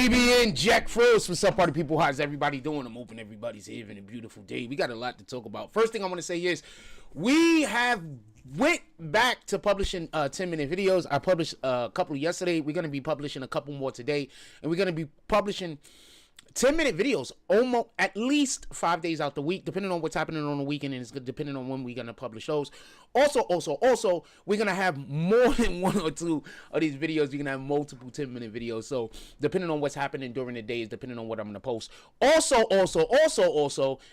BBN Jack Frost. What's up, party people? How's everybody doing? I'm hoping everybody's having a beautiful day. We got a lot to talk about. First thing I want to say is we have went back to publishing 10-minute videos. I published a couple yesterday. We're going to be publishing a couple more today, and we're going to be publishing 10-minute videos almost at least 5 days out the week, depending on what's happening on the weekend, and it's depending on when we're going to publish those. Also, we're going to have more than one or two of these videos. We're going to have multiple 10-minute videos. So depending on what's happening during the days, depending on what I'm going to post. Also,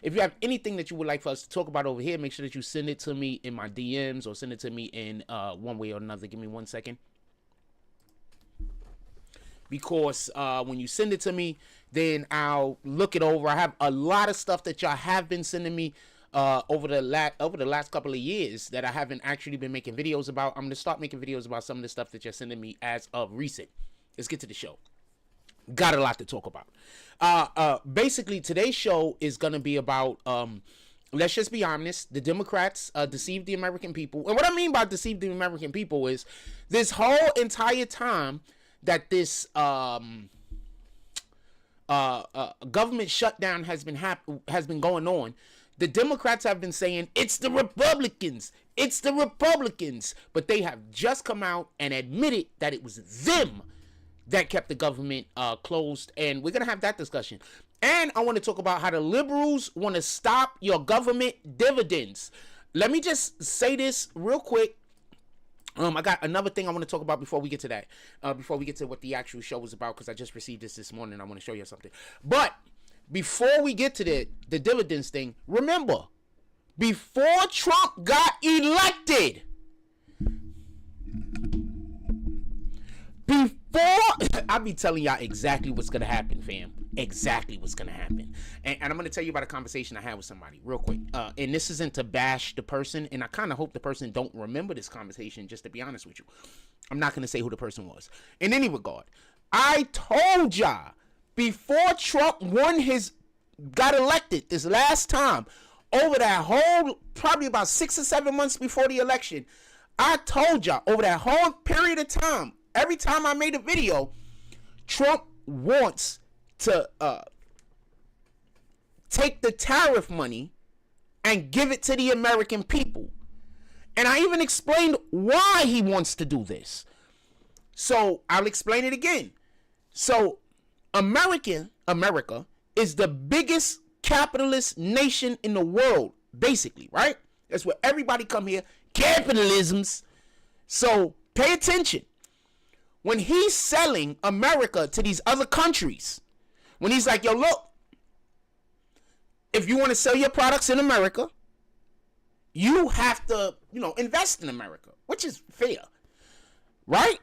if you have anything that you would like for us to talk about over here, make sure that you send it to me in my DMs or send it to me in one way or another. Give me 1 second. Because when you send it to me, then I'll look it over. I have a lot of stuff that y'all have been sending me over the last couple of years that I haven't actually been making videos about. I'm going to start making videos about some of the stuff that you're sending me as of recent. Let's get to the show. Got a lot to talk about. Basically, today's show is going to be about, let's just be honest, the Democrats deceived the American people. And what I mean by deceived the American people is this whole entire time that this government shutdown has been going on, the Democrats have been saying it's the Republicans, but they have just come out and admitted that it was them that kept the government closed, and we're gonna have that discussion. And I want to talk about how the liberals want to stop your government dividends. Let me just say this real quick. I got another thing I want to talk about before we get to that. Before we get to what the actual show was about, because I just received this morning. I want to show you something. But before we get to the dividends thing, remember, before Trump got elected, I'll be telling y'all exactly what's going to happen, fam. Exactly what's going to happen. And I'm going to tell you about a conversation I had with somebody real quick. And this isn't to bash the person. And I kind of hope the person don't remember this conversation, just to be honest with you. I'm not going to say who the person was. In any regard, I told y'all before Trump got elected this last time, over that whole, probably about 6 or 7 months before the election, I told y'all over that whole period of time, every time I made a video, Trump wants to take the tariff money and give it to the American people. And I even explained why he wants to do this. So I'll explain it again. So America is the biggest capitalist nation in the world, basically, right? That's where everybody come here. Capitalisms. So pay attention. When he's selling America to these other countries, when he's like, yo, look, if you want to sell your products in America, you have to, invest in America, which is fair, right?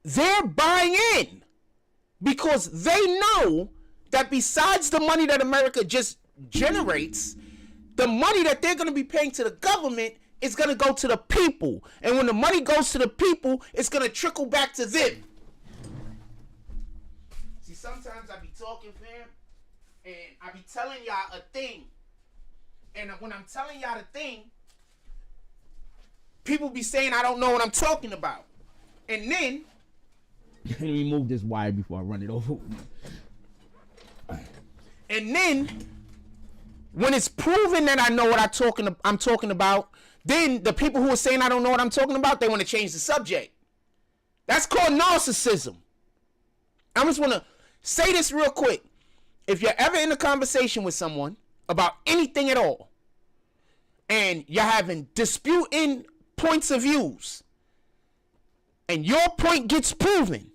They're buying in because they know that besides the money that America just generates, the money that they're going to be paying to the government is going to go to the people. And when the money goes to the people, it's going to trickle back to them. See, sometimes I be talking, fam, and I be telling y'all a thing. And when I'm telling y'all the thing, people be saying I don't know what I'm talking about. And then, let me move this wire before I run it over. And then, when it's proven that I know what I'm talking about, then the people who are saying I don't know what I'm talking about, they want to change the subject. That's called narcissism. I just want to say this real quick. If you're ever in a conversation with someone about anything at all, and you're having disputing points of views, and your point gets proven,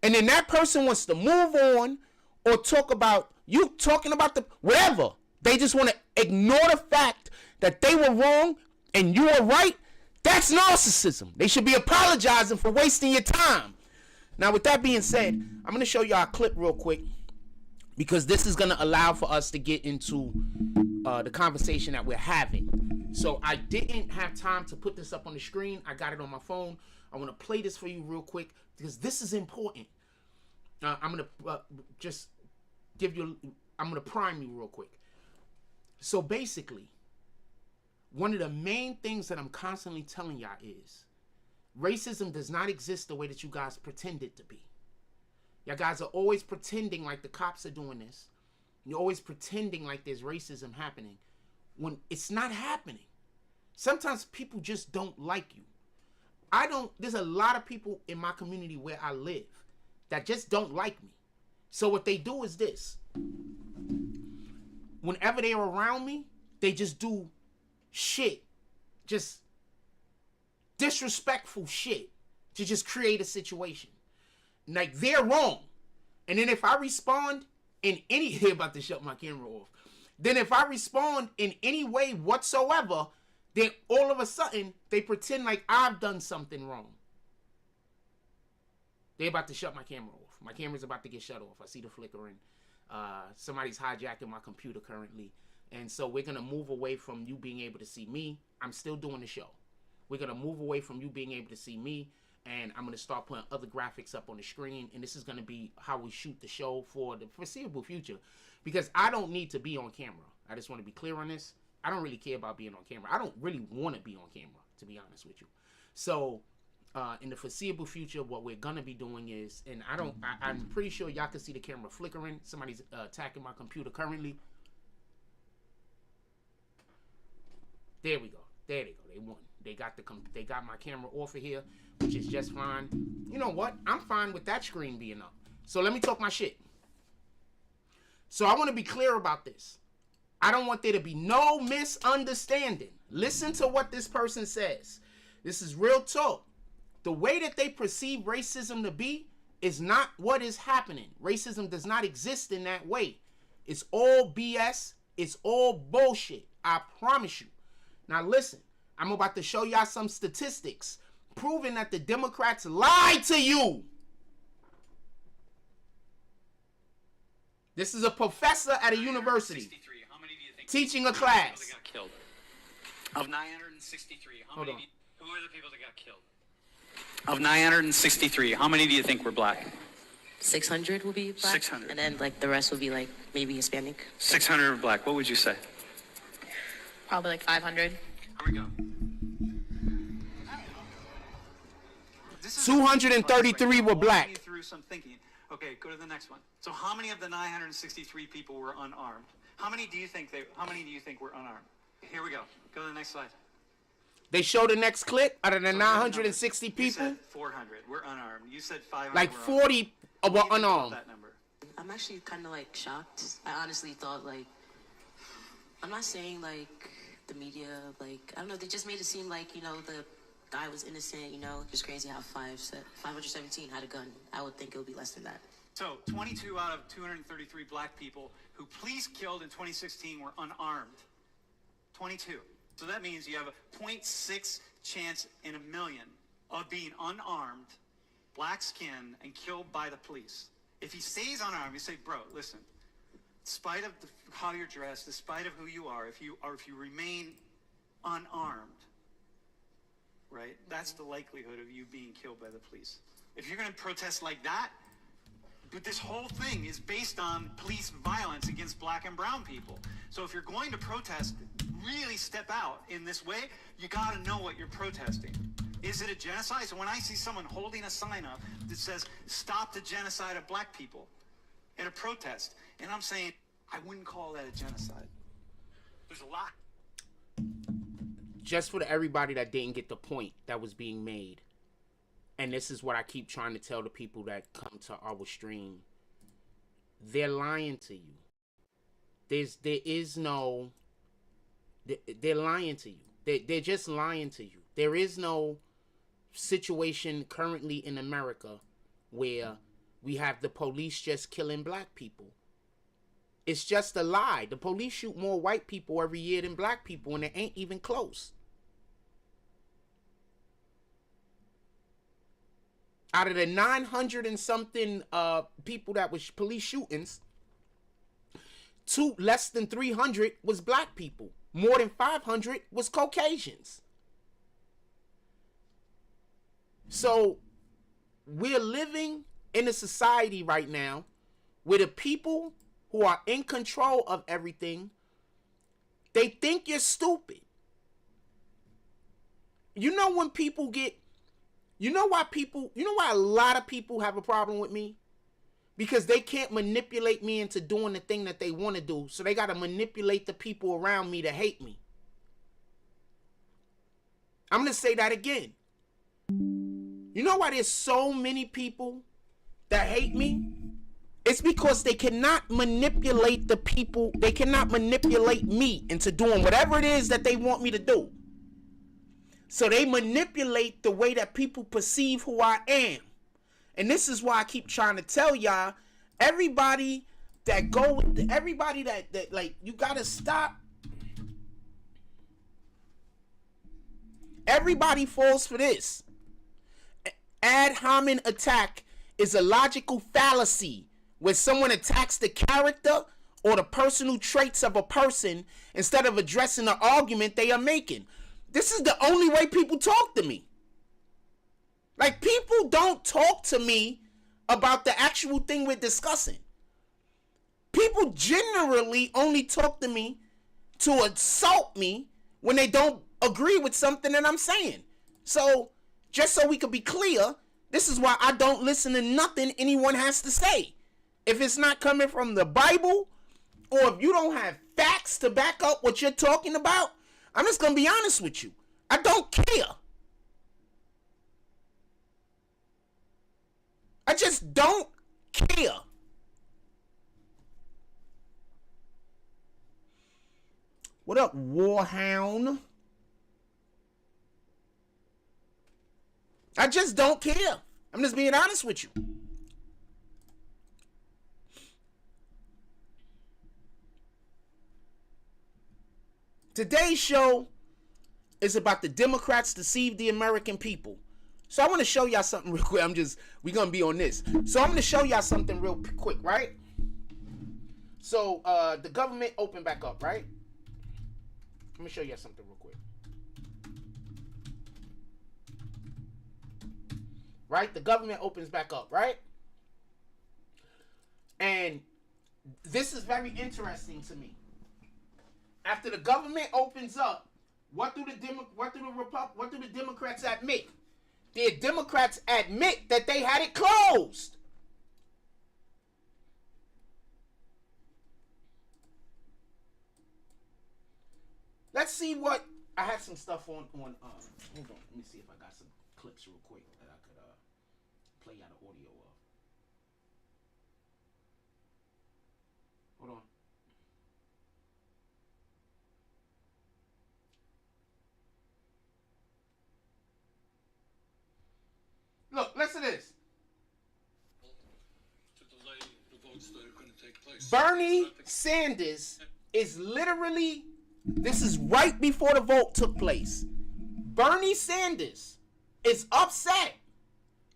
and then that person wants to move on or talk about you talking about the whatever, they just want to ignore the fact that they were wrong and you are right, that's narcissism. They should be apologizing for wasting your time. Now, with that being said, I'm going to show y'all a clip real quick because this is going to allow for us to get into the conversation that we're having. So I didn't have time to put this up on the screen. I got it on my phone. I want to play this for you real quick because this is important. I'm going to just I'm going to prime you real quick. So basically, one of the main things that I'm constantly telling y'all is racism does not exist the way that you guys pretend it to be. Y'all guys are always pretending like the cops are doing this. You're always pretending like there's racism happening when it's not happening. Sometimes people just don't like you. There's a lot of people in my community where I live that just don't like me. So what they do is this. Whenever they're around me, they just do shit. Just disrespectful shit to just create a situation. Like, they're wrong. And then if I respond in any... They're about to shut my camera off. Then if I respond in any way whatsoever, then all of a sudden, they pretend like I've done something wrong. They're about to shut my camera off. My camera's about to get shut off. I see the flickering. Somebody's hijacking my computer currently. And so we're going to move away from you being able to see me. I'm still doing the show. We're going to move away from you being able to see me. And I'm going to start putting other graphics up on the screen. And this is going to be how we shoot the show for the foreseeable future. Because I don't need to be on camera. I just want to be clear on this. I don't really care about being on camera. I don't really want to be on camera, to be honest with you. So, in the foreseeable future, what we're going to be doing is, and I'm pretty sure y'all can see the camera flickering. Somebody's attacking my computer currently. There we go. There they go. They won. They got my camera off of here, which is just fine. You know what? I'm fine with that screen being up. So let me talk my shit. So I want to be clear about this. I don't want there to be no misunderstanding. Listen to what this person says. This is real talk. The way that they perceive racism to be is not what is happening. Racism does not exist in that way. It's all BS. It's all bullshit. I promise you. Now listen, I'm about to show y'all some statistics proving that the Democrats lied to you. This is a professor at a university teaching a class. Of 963, who are the people that got killed? Of 963, how many do you think were black? 600 will be black. 600. And then like the rest will be like maybe Hispanic. 600 were black. What would you say? Probably like 500. Here we go. 233 were black. Through some thinking. Okay, go to the next one. So how many of the 963 people were unarmed? How many do you think were unarmed? Here we go. Go to the next slide. They show the next clip out of the 960 people. You said 400 were unarmed. You said 500 like were 40 were unarmed. That number? I'm actually kind of like shocked. I honestly thought like, I'm not saying like the media, like, I don't know, they just made it seem like, you know, the guy was innocent, you know, just crazy how 517 had a gun. I would think it would be less than that. So 22 out of 233 black people who police killed in 2016 were unarmed. 22. So that means you have a 0.6 chance in a million of being unarmed, black skin, and killed by the police. If he stays unarmed, you say, bro, listen, despite of how you're dressed, despite of who you are, if you remain unarmed, right, that's the likelihood of you being killed by the police. If you're going to protest like that, but this whole thing is based on police violence against black and brown people. So if you're going to protest, really step out in this way, you got to know what you're protesting. Is it a genocide? So when I see someone holding a sign up that says, stop the genocide of black people at a protest, and I'm saying, I wouldn't call that a genocide. There's a lot. Just for everybody that didn't get the point that was being made. And this is what I keep trying to tell the people that come to our stream. They're lying to you. They're lying to you. They're just lying to you. There is no situation currently in America where we have the police just killing black people. It's just a lie. The police shoot more white people every year than black people, and it ain't even close. Out of the 900 and something people that was police shootings, less than 300 was black people. More than 500 was Caucasians. So we're living in a society right now where the people who are in control of everything, they think you're stupid. You know when people get... You know why a lot of people have a problem with me? because they can't manipulate me into doing the thing that they want to do. So they got to manipulate the people around me to hate me. I'm going to say that again. You know why there's so many people that hate me? It's because they cannot manipulate the people. They cannot manipulate me into doing whatever it is that they want me to do. So they manipulate the way that people perceive who I am. And this is why I keep trying to tell y'all, everybody that like, you gotta stop. Everybody falls for this. Ad hominem attack is a logical fallacy where someone attacks the character or the personal traits of a person instead of addressing the argument they are making. This is the only way people talk to me. Like, people don't talk to me about the actual thing we're discussing. People generally only talk to me to assault me when they don't agree with something that I'm saying. So, just so we could be clear, this is why I don't listen to nothing anyone has to say. If it's not coming from the Bible, or if you don't have facts to back up what you're talking about, I'm just going to be honest with you. I don't care. I just don't care. What up, Warhound? I just don't care. I'm just being honest with you. Today's show is about the Democrats deceive the American people. So I want to show y'all something real quick. We're going to be on this. So I'm going to show y'all something real quick, right? So the government opened back up, right? Let me show y'all something real quick. Right? The government opens back up, right? And this is very interesting to me. After the government opens up, what do the Democrats admit? The Democrats admit that they had it closed. Let's see what I had some stuff on. Hold on, let me see if I got some clips real quick that I could play out the audio of. Hold on. Look, listen to this. To delay the votes that are going to take place. Bernie Sanders is literally, this is right before the vote took place. Bernie Sanders is upset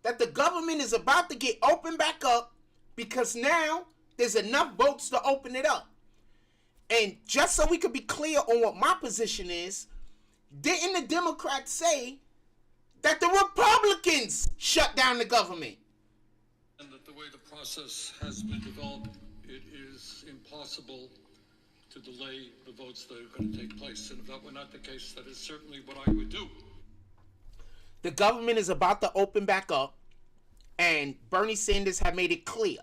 that the government is about to get opened back up because now there's enough votes to open it up. And just so we could be clear on what my position is, didn't the Democrats say that the Republicans shut down the government? And that the way the process has been developed, it is impossible to delay the votes that are going to take place. And if that were not the case, that is certainly what I would do. The government is about to open back up, and Bernie Sanders had made it clear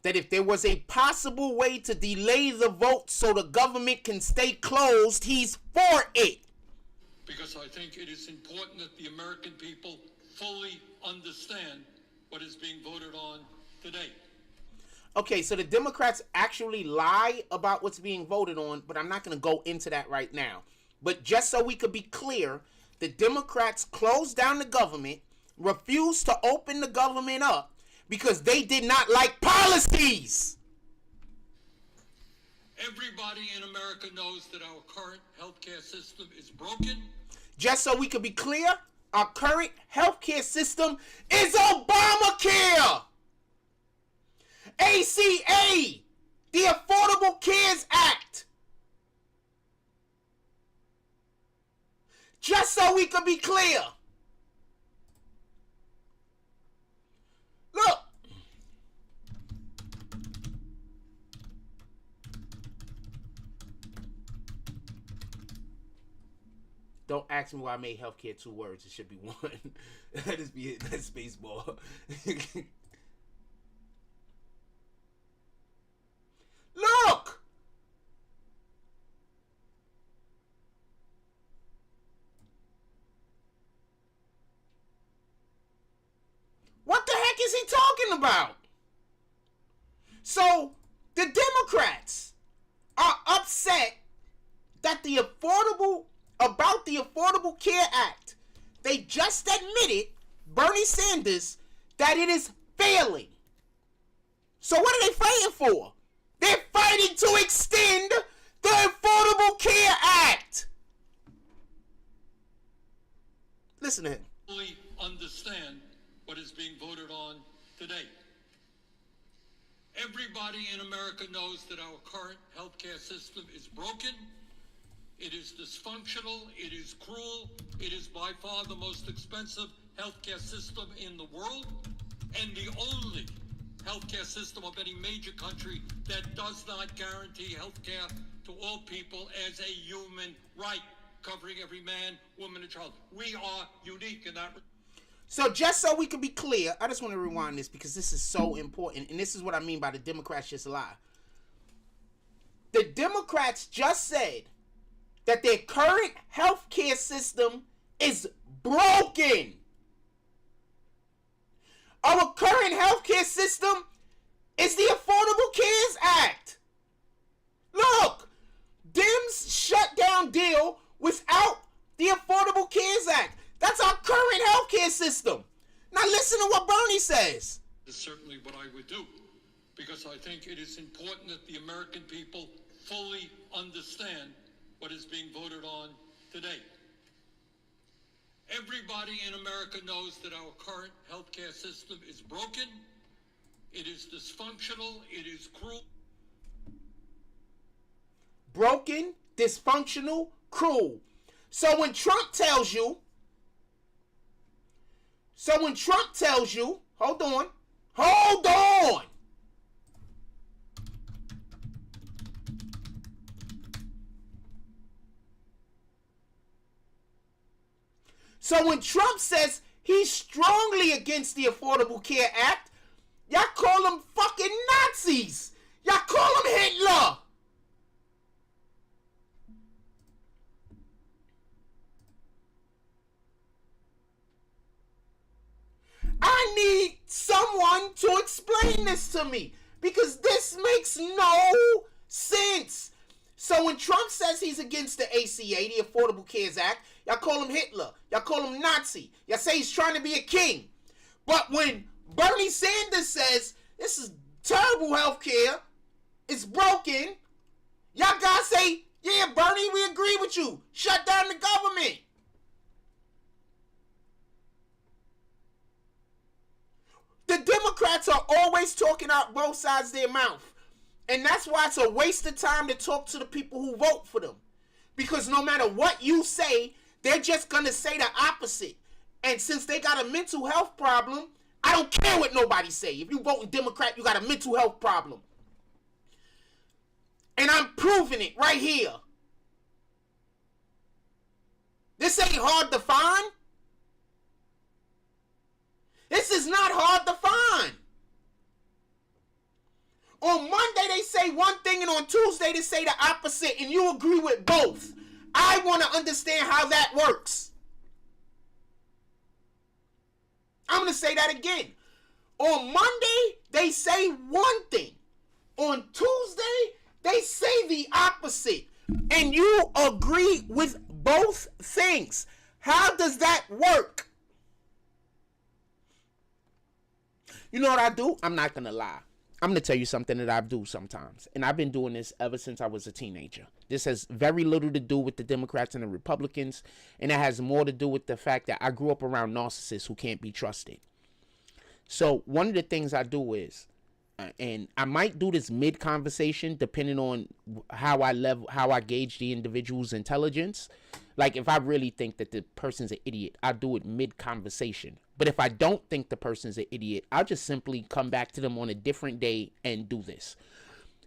that if there was a possible way to delay the vote so the government can stay closed, he's for it. Because I think it is important that the American people fully understand what is being voted on today. Okay, so the Democrats actually lie about what's being voted on, but I'm not going to go into that right now. But just so we could be clear, the Democrats closed down the government, refused to open the government up because they did not like policies. Everybody in America knows that our current healthcare system is broken. Just so we could be clear, our current healthcare system is Obamacare. ACA, the Affordable Cares Act. Just so we could be clear. Look. Don't ask me why I made healthcare 2 words. It should be 1. That is be it. That's baseball. talking about. So the Democrats are upset that the Affordable Care Act, they just admitted, Bernie Sanders, that it is failing. So what are they fighting for? They're fighting to extend the Affordable Care Act. Listen to him. Fully understand what is being voted on today. Everybody in America knows that our current healthcare system is broken. It is dysfunctional. It is cruel. It is by far the most expensive healthcare system in the world, and the only healthcare system of any major country that does not guarantee healthcare to all people as a human right, covering every man, woman, and child. We are unique in that. So just so we can be clear, I just want to rewind this because this is so important, and this is what I mean by the Democrats just lie. The Democrats just said that their current healthcare system is broken. Our current healthcare system is the Affordable Care Act. Look, Dems shut down deal without the Affordable Care Act. That's our current healthcare system. Now listen to what Bernie says. Is certainly what I would do, because I think it is important that the American people fully understand what is being voted on today. Everybody in America knows that our current healthcare system is broken. It is dysfunctional. It is cruel. Broken, dysfunctional, cruel. So when Trump tells you, hold on. So when Trump says he's strongly against the Affordable Care Act, y'all call them fucking Nazis. Y'all call them Hitler. I need someone to explain this to me because this makes no sense. So when Trump says he's against the ACA, the Affordable Care Act, y'all call him Hitler. Y'all call him Nazi. Y'all say he's trying to be a king. But when Bernie Sanders says this is terrible health care, it's broken, y'all guys say, yeah, Bernie, we agree with you. Shut down the government. The Democrats are always talking out both sides of their mouth. And that's why it's a waste of time to talk to the people who vote for them. Because no matter what you say, they're just going to say the opposite. And since they got a mental health problem, I don't care what nobody say. If you vote Democrat, you got a mental health problem. And I'm proving it right here. This ain't hard to find. This is not hard to find. On Monday, they say one thing, and on Tuesday, they say the opposite, and you agree with both. I want to understand how that works. I'm going to say that again. On Monday, they say one thing. On Tuesday, they say the opposite, and you agree with both things. How does that work? You know what I do? I'm not going to lie. I'm going to tell you something that I do sometimes. And I've been doing this ever since I was a teenager. This has very little to do with the Democrats and the Republicans. And it has more to do with the fact that I grew up around narcissists who can't be trusted. So one of the things I do is, and I might do this mid-conversation depending on how I gauge the individual's intelligence. Like if I really think that the person's an idiot, I do it mid-conversation. But if I don't think the person's an idiot, I'll just simply come back to them on a different day and do this.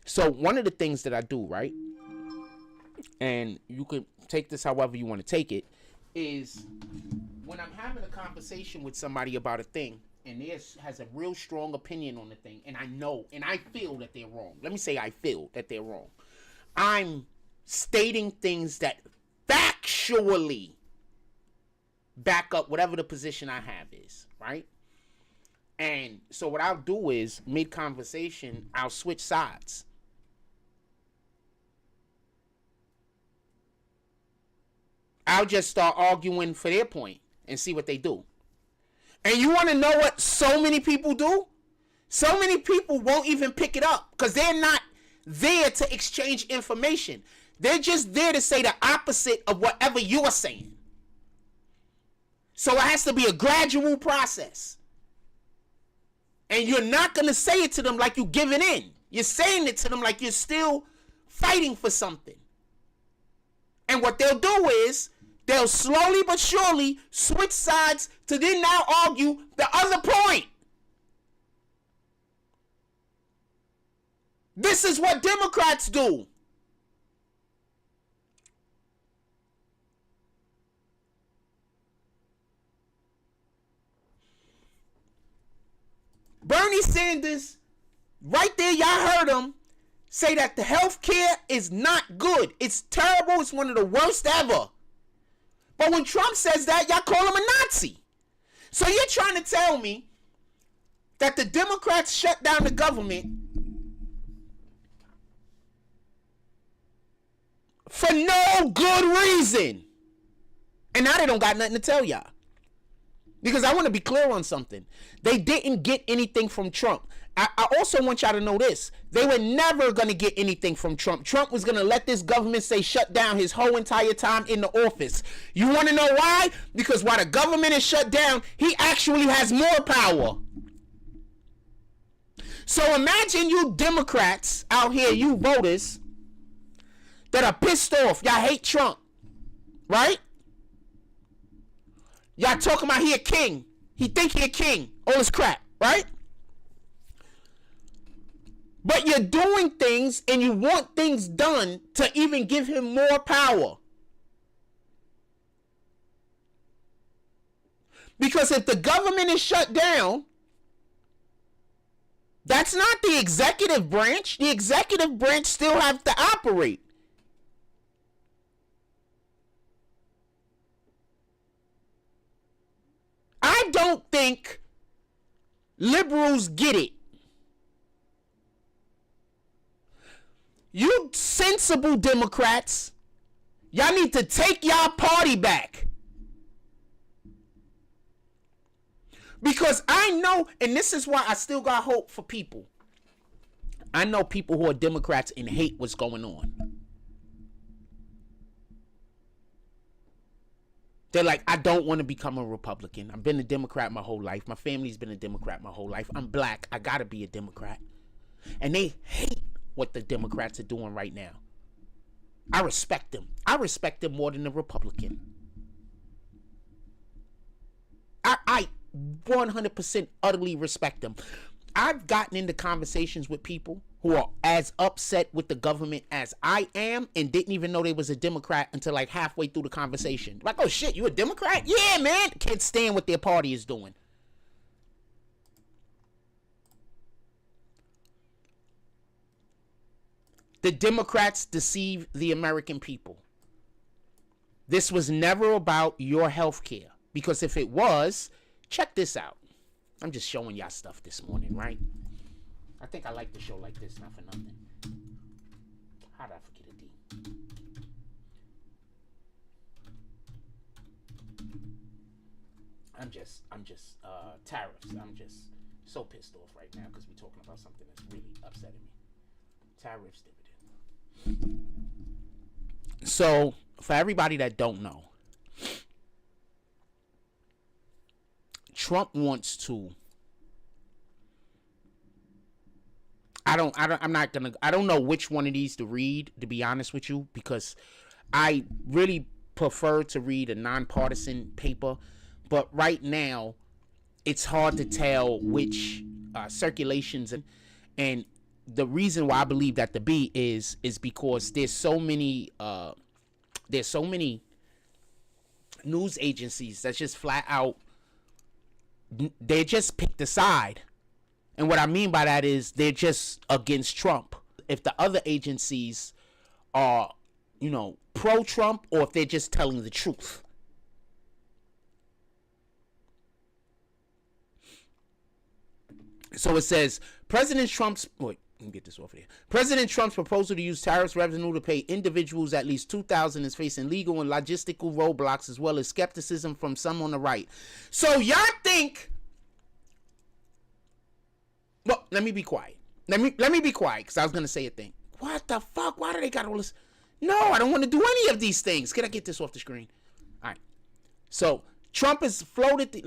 So one of the things that I do, right, and you can take this however you want to take it, is when I'm having a conversation with somebody about a thing, and they has a real strong opinion on the thing, and I know, and I feel that they're wrong. Let me say I feel that they're wrong. I'm stating things that factually back up whatever the position I have is, right? And so what I'll do is, mid-conversation, I'll switch sides. I'll just start arguing for their point and see what they do. And you want to know what so many people do? So many people won't even pick it up because they're not there to exchange information. They're just there to say the opposite of whatever you are saying. So it has to be a gradual process. And you're not going to say it to them like you're giving in. You're saying it to them like you're still fighting for something. And what they'll do is they'll slowly but surely switch sides to then now argue the other point. This is what Democrats do. Bernie Sanders, right there, y'all heard him say that the health care is not good. It's terrible. It's one of the worst ever. But when Trump says that, y'all call him a Nazi. So you're trying to tell me that the Democrats shut down the government for no good reason. And now they don't got nothing to tell y'all. Because I want to be clear on something. They didn't get anything from Trump. I also want y'all to know this. They were never going to get anything from Trump. Trump was going to let this government stay shut down his whole entire time in the office. You want to know why? Because while the government is shut down, he actually has more power. So imagine you Democrats out here, you voters, that are pissed off. Y'all hate Trump. Right? Y'all talking about he a king. He think he a king. All this crap, right? But you're doing things and you want things done to even give him more power. Because if the government is shut down, that's not the executive branch. The executive branch still have to operate. I don't think liberals get it. You sensible Democrats, y'all need to take y'all party back. Because I know, and this is why I still got hope for people. I know people who are Democrats and hate what's going on. They're like, I don't want to become a Republican. I've been a Democrat my whole life. My family's been a Democrat my whole life. I'm black. I got to be a Democrat. And they hate what the Democrats are doing right now. I respect them. I respect them more than a Republican. I 100% utterly respect them. I've gotten into conversations with people who are as upset with the government as I am and didn't even know they was a Democrat until like halfway through the conversation. Like, oh shit, you a Democrat? Yeah, man. Can't stand what their party is doing. The Democrats deceive the American people. This was never about your health care. Because if it was, check this out. I'm just showing y'all stuff this morning, right? I think I like the show like this, not for nothing. How did I forget a D? I'm just tariffs. I'm just so pissed off right now because we're talking about something that's really upsetting me. Tariffs, dividend. So, for everybody that don't know, Trump wants to. I don't know which one of these to read, to be honest with you, because I really prefer to read a nonpartisan paper. But right now, it's hard to tell which circulations and the reason why I believe that the B is because there's so many news agencies that's just flat out, they just picked a side. And what I mean by that is they're just against Trump. If the other agencies are, pro-Trump, or if they're just telling the truth. So it says President Trump's wait, let me get this off of here. President Trump's proposal to use tariffs revenue to pay individuals at least $2,000 is facing legal and logistical roadblocks, as well as skepticism from some on the right. So y'all think? Well, let me be quiet. Let me be quiet, because I was gonna say a thing. What the fuck? Why do they got all this? No, I don't want to do any of these things. Can I get this off the screen? All right. So Trump has floated.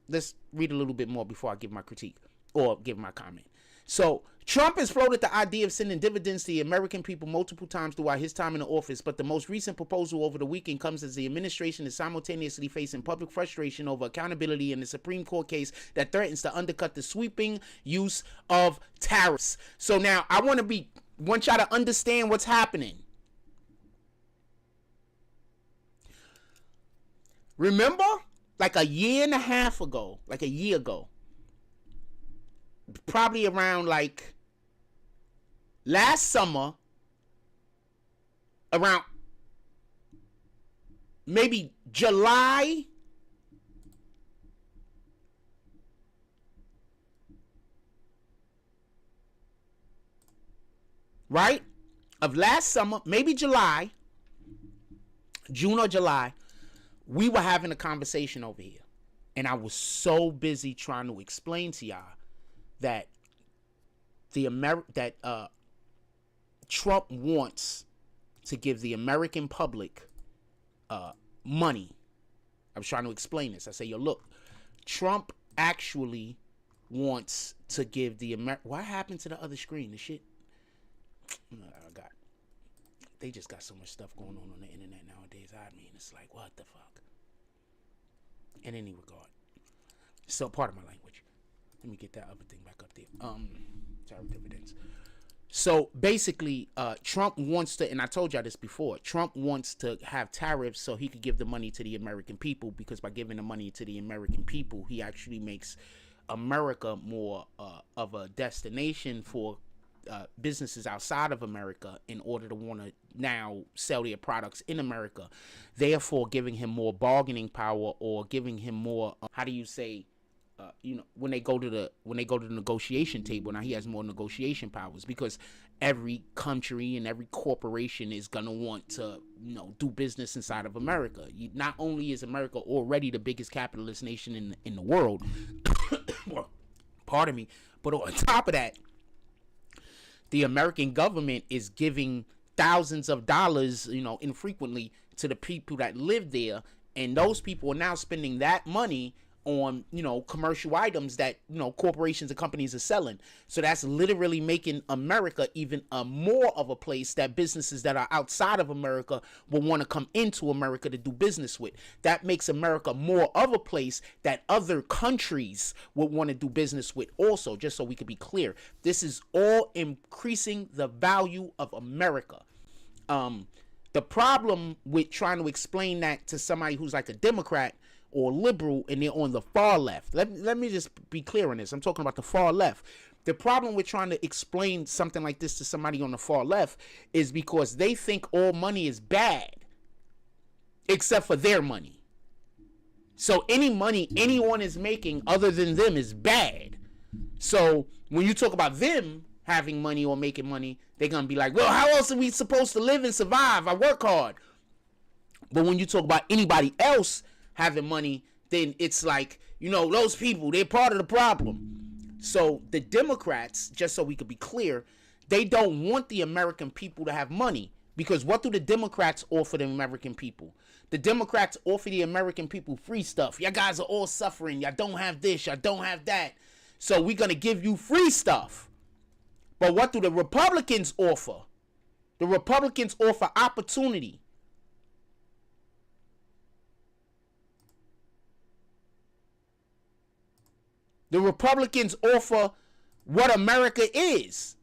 Let's read a little bit more before I give my critique or give my comment. So Trump has floated the idea of sending dividends to the American people multiple times throughout his time in the office, but the most recent proposal over the weekend comes as the administration is simultaneously facing public frustration over accountability in the Supreme Court case that threatens to undercut the sweeping use of tariffs. So now I want y'all to understand what's happening. Remember, like a year ago, probably around like last summer, around maybe July, right? Of last summer, maybe July, June or July, we were having a conversation over here. And I was so busy trying to explain to y'all that Trump wants to give the American public money. I was trying to explain this. I say, yo, look, Trump actually wants to give the what happened to the other screen? The shit they just got so much stuff going on the internet nowadays. I mean, it's like, what the fuck? In any regard. So, part of my language. Let me get that other thing back up there. Tariff dividends. So, basically, Trump wants to, and I told y'all this before, Trump wants to have tariffs so he could give the money to the American people, because by giving the money to the American people, he actually makes America more of a destination for businesses outside of America in order to want to now sell their products in America, therefore giving him more bargaining power, or giving him more when they go to the negotiation table. Now he has more negotiation powers, because every country and every corporation is gonna want to do business inside of America. Not only is America already the biggest capitalist nation in the world, pardon me, but on top of that, the American government is giving thousands of dollars, infrequently, to the people that live there. And those people are now spending that money on, commercial items that, corporations and companies are selling. So that's literally making America even more of a place that businesses that are outside of America will want to come into America to do business with. That makes America more of a place that other countries would want to do business with also, just so we could be clear. This is all increasing the value of America. The problem with trying to explain that to somebody who's like a Democrat or liberal and they're on the far left. Let me just be clear on this. I'm talking about the far left. The problem with trying to explain something like this to somebody on the far left is because they think all money is bad except for their money. So any money anyone is making other than them is bad. So when you talk about them having money or making money, they're going to be like, well, how else are we supposed to live and survive? I work hard. But when you talk about anybody else having money, then it's like, those people, they're part of the problem. So the Democrats, just so we could be clear, they don't want the American people to have money, because what do the Democrats offer the American people? The Democrats offer the American people free stuff. Y'all guys are all suffering. Y'all don't have this. Y'all don't have that. So we're going to give you free stuff. But what do the Republicans offer? The Republicans offer opportunity. The Republicans offer what America is.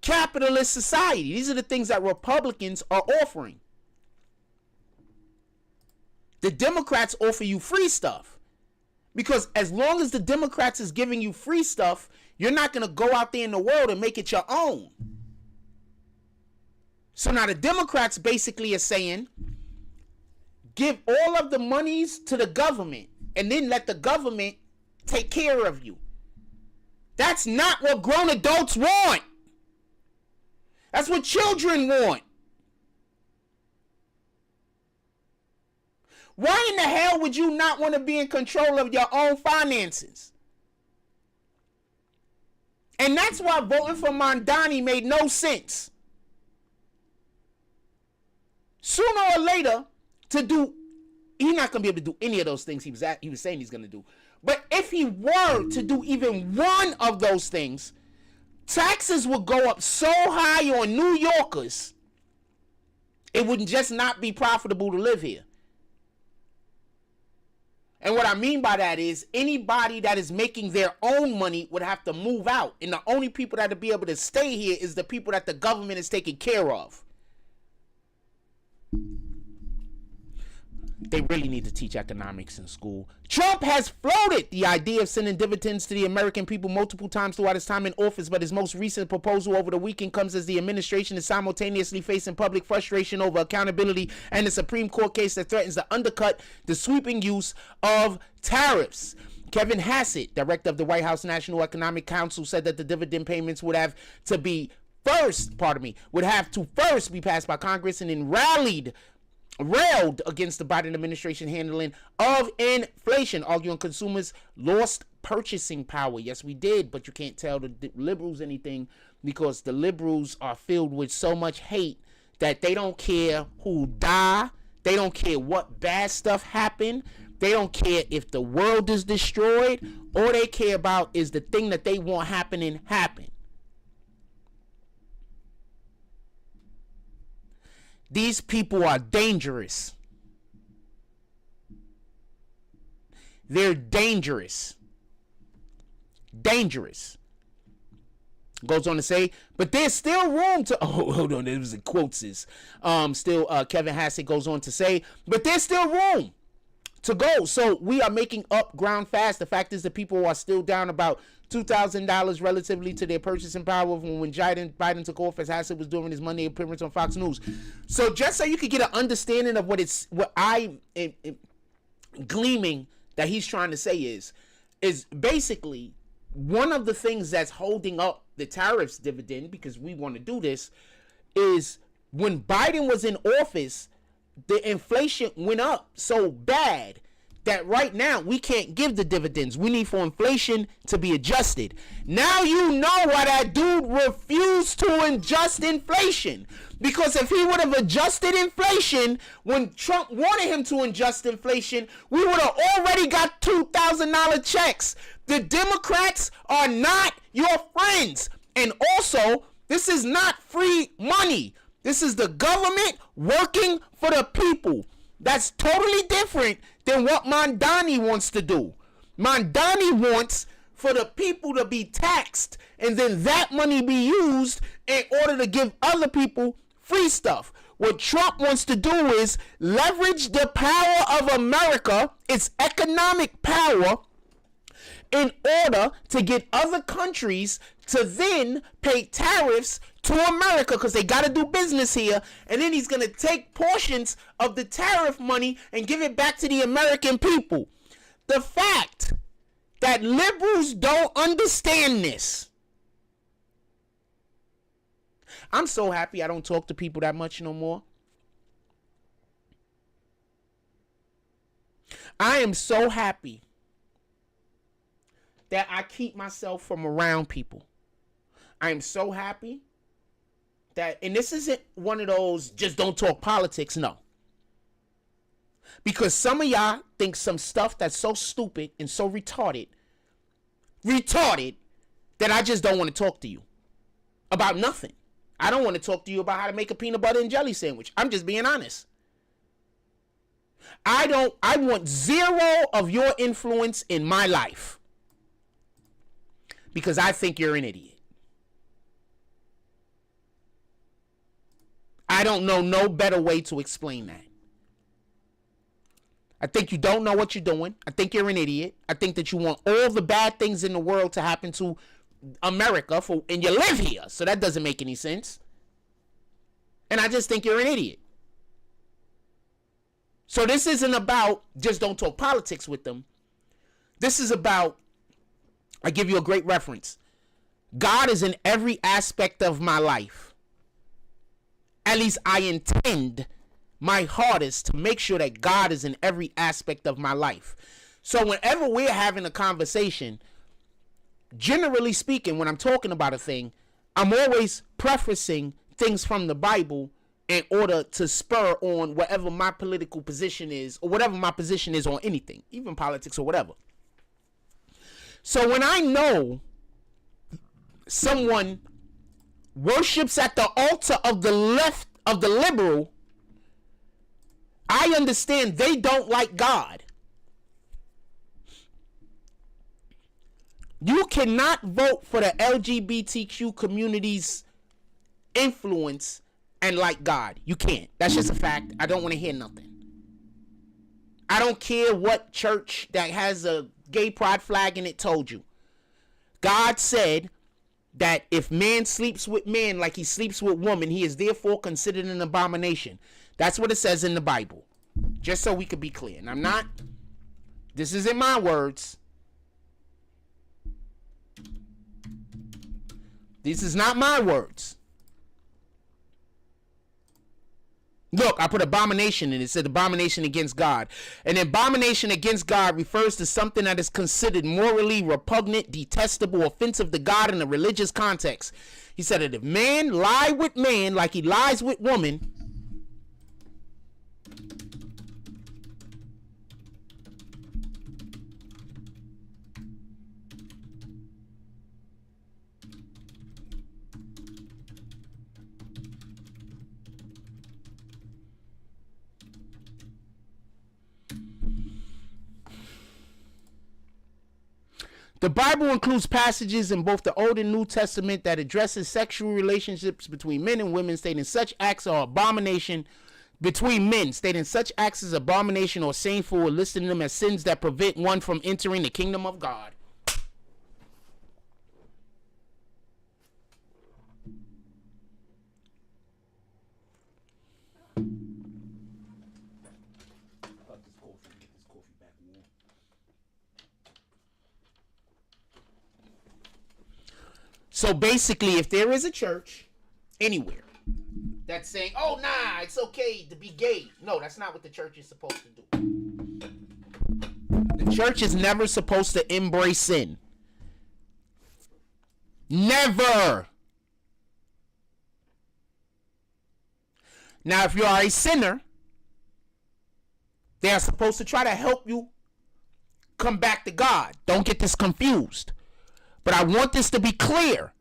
Capitalist society. These are the things that Republicans are offering. The Democrats offer you free stuff. Because as long as the Democrats is giving you free stuff, you're not going to go out there in the world and make it your own. So now the Democrats basically are saying, give all of the monies to the government and then let the government take care of you. That's not what grown adults want. That's what children want. Why in the hell would you not want to be in control of your own finances? And that's why voting for Mondani made no sense. Sooner or later, he's not going to be able to do any of those things he was saying he's going to do. But if he were to do even one of those things, taxes would go up so high on New Yorkers, it would just not be profitable to live here. And what I mean by that is anybody that is making their own money would have to move out. And the only people that would be able to stay here is the people that the government is taking care of. They really need to teach economics in school. Trump has floated the idea of sending dividends to the American people multiple times throughout his time in office, but his most recent proposal over the weekend comes as the administration is simultaneously facing public frustration over accountability and a Supreme Court case that threatens to undercut the sweeping use of tariffs. Kevin Hassett, director of the White House National Economic Council, said that the dividend payments would have to first be passed by Congress, and then railed against the Biden administration handling of inflation, arguing consumers lost purchasing power. Yes, we did, but you can't tell the liberals anything because the liberals are filled with so much hate that they don't care who die. They don't care what bad stuff happened. They don't care if the world is destroyed. All they care about is the thing that they want happening happen. These people are dangerous. They're dangerous. Dangerous. Goes on to say, but there's still room to... Oh, hold on. There was a quotes. Kevin Hassett goes on to say, but there's still room to go. So we are making up ground fast. The fact is that people are still down about $2,000 relatively to their purchasing power from when Biden took office. Hassett was doing his Monday appearance on Fox News. So just so you could get an understanding of what I am gleaming that he's trying to say is basically one of the things that's holding up the tariffs dividend, because we want to do this, is when Biden was in office, the inflation went up so bad that right now we can't give the dividends. We need for inflation to be adjusted. Now you know why that dude refused to adjust inflation. Because if he would have adjusted inflation when Trump wanted him to adjust inflation, we would have already got $2,000 checks. The Democrats are not your friends. And also, this is not free money. This is the government working for the people. That's totally different than what Mondani wants to do. Mondani wants for the people to be taxed and then that money be used in order to give other people free stuff. What Trump wants to do is leverage the power of America, its economic power, in order to get other countries to then pay tariffs to America because they got to do business here. And then he's going to take portions of the tariff money and give it back to the American people. The fact that liberals don't understand this. I'm so happy I don't talk to people that much no more. I am so happy that I keep myself from around people. I am so happy that, and this isn't one of those just don't talk politics, no. Because some of y'all think some stuff that's so stupid and so retarded, that I just don't want to talk to you about nothing. I don't want to talk to you about how to make a peanut butter and jelly sandwich. I'm just being honest. I want zero of your influence in my life. Because I think you're an idiot. I don't know no better way to explain that. I think you don't know what you're doing. I think you're an idiot. I think that you want all the bad things in the world to happen to America, and you live here, so that doesn't make any sense. And I just think you're an idiot. So this isn't about just don't talk politics with them. This is about, I give you a great reference. God is in every aspect of my life. At least I intend my hardest to make sure that God is in every aspect of my life. So whenever we're having a conversation, generally speaking, when I'm talking about a thing, I'm always prefacing things from the Bible in order to spur on whatever my political position is, or whatever my position is on anything, even politics or whatever. So when I know someone worships at the altar of the left of the liberal, I understand they don't like God. You cannot vote for the LGBTQ community's influence and like God. You can't. That's just a fact. I don't want to hear nothing. I don't care what church that has a gay pride flag in it told you. God said that if man sleeps with man like he sleeps with woman, he is therefore considered an abomination. That's what it says in the Bible. Just so we could be clear. And I'm not, this isn't my words. This is not my words. Look, I put abomination in it. It said abomination against God. An abomination against God refers to something that is considered morally repugnant, detestable, offensive to God in a religious context. He said that if man lie with man like he lies with woman, the Bible includes passages in both the Old and New Testament that addresses sexual relationships between men and women, stating such acts are abomination between men, stating such acts as abomination or shameful, or listing them as sins that prevent one from entering the kingdom of God. So basically, if there is a church anywhere that's saying, oh, nah, it's okay to be gay. No, that's not what the church is supposed to do. The church is never supposed to embrace sin. Never. Now, if you are a sinner, they are supposed to try to help you come back to God. Don't get this confused. But I want this to be clear.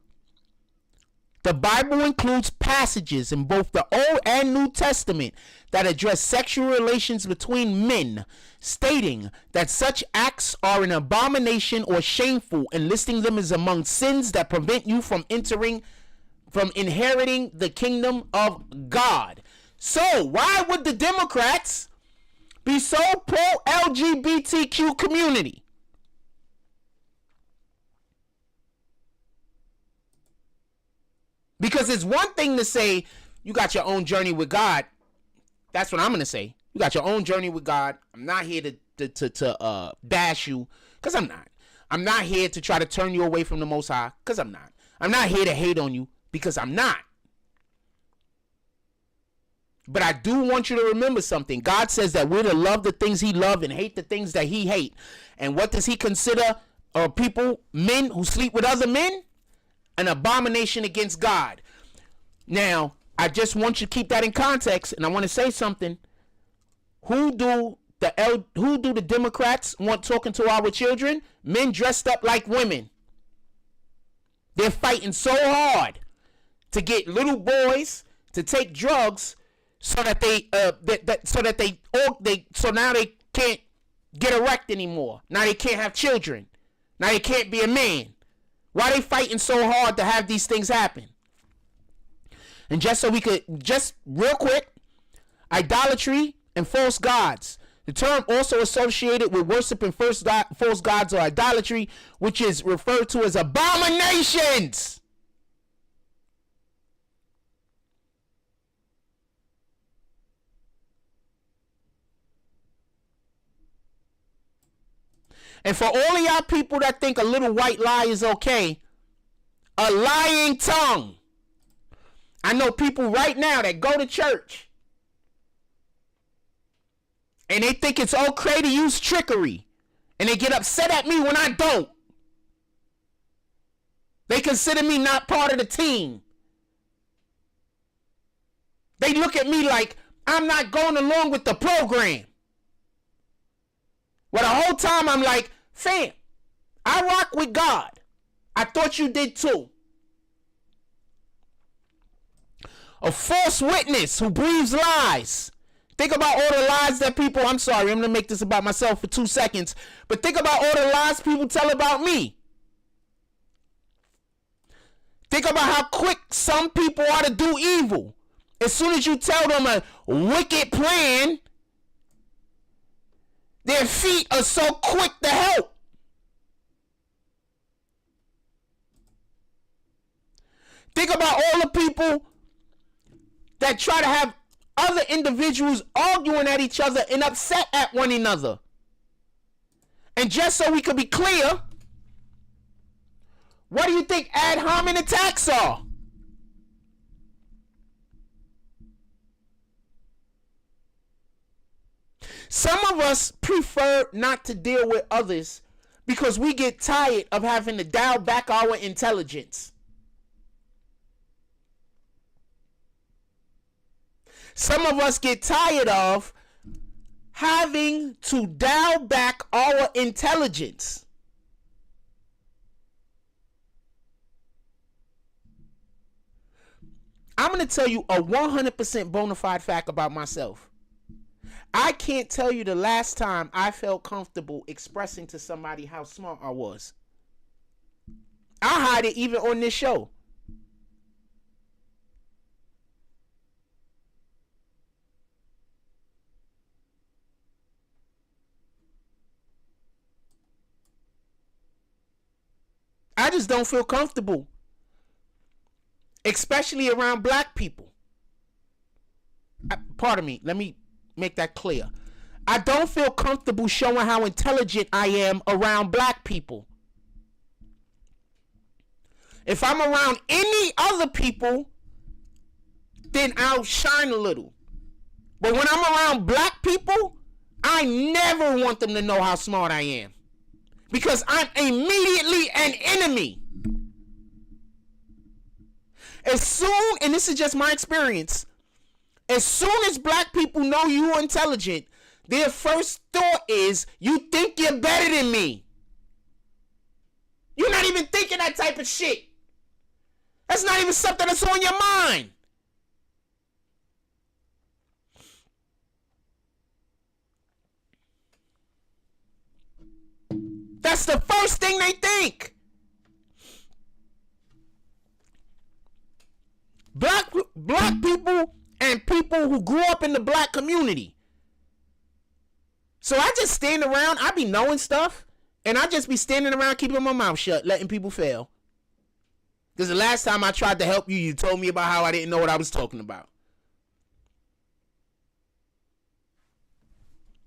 The Bible includes passages in both the Old and New Testament that address sexual relations between men, stating that such acts are an abomination or shameful, and listing them as among sins that prevent you from inheriting the kingdom of God. So why would the Democrats be so pro-LGBTQ community? Because it's one thing to say you got your own journey with God. That's what I'm going to say. You got your own journey with God. I'm not here to bash you, because I'm not. I'm not here to try to turn you away from the Most High, because I'm not. I'm not here to hate on you, because I'm not. But I do want you to remember something. God says that we're to love the things he loves and hate the things that he hates. And what does he consider people, men who sleep with other men? An abomination against God. Now, I just want you to keep that in context, and I want to say something. Who do the Democrats want talking to our children? Men dressed up like women. They're fighting so hard to get little boys to take drugs so that so now they can't get erect anymore. Now they can't have children. Now they can't be a man. Why are they fighting so hard to have these things happen? And just so we could, just real quick, idolatry and false gods. The term also associated with worshiping false gods or idolatry, which is referred to as abominations. And for all of y'all people that think a little white lie is okay, a lying tongue. I know people right now that go to church and they think it's okay to use trickery, and they get upset at me when I don't. They consider me not part of the team. They look at me like I'm not going along with the program. Well, the whole time I'm like, fam, I rock with God. I thought you did too. A false witness who breathes lies. Think about all the lies that people, I'm sorry, I'm going to make this about myself for 2 seconds, but think about all the lies people tell about me. Think about how quick some people are to do evil. As soon as you tell them a wicked plan, their feet are so quick to help. Think about all the people that try to have other individuals arguing at each other and upset at one another. And just so we could be clear, what do you think ad hominem attacks are? Some of us prefer not to deal with others because we get tired of having to dial back our intelligence. Some of us get tired of having to dial back our intelligence. I'm going to tell you a 100% bona fide fact about myself. I can't tell you the last time I felt comfortable expressing to somebody how smart I was. I hide it even on this show. I just don't feel comfortable, especially around black people. Pardon me, let me make that clear. I don't feel comfortable showing how intelligent I am around black people. If I'm around any other people, then I'll shine a little. But when I'm around black people, I never want them to know how smart I am. Because I'm immediately an enemy. As soon, and this is just my experience, as soon as black people know you're intelligent, their first thought is, you think you're better than me. You're not even thinking that type of shit. That's not even something that's on your mind. That's the first thing they think. Black people and people who grew up in the black community. So I just stand around, I be knowing stuff, and I just be standing around keeping my mouth shut, letting people fail. Because the last time I tried to help you, you told me about how I didn't know what I was talking about.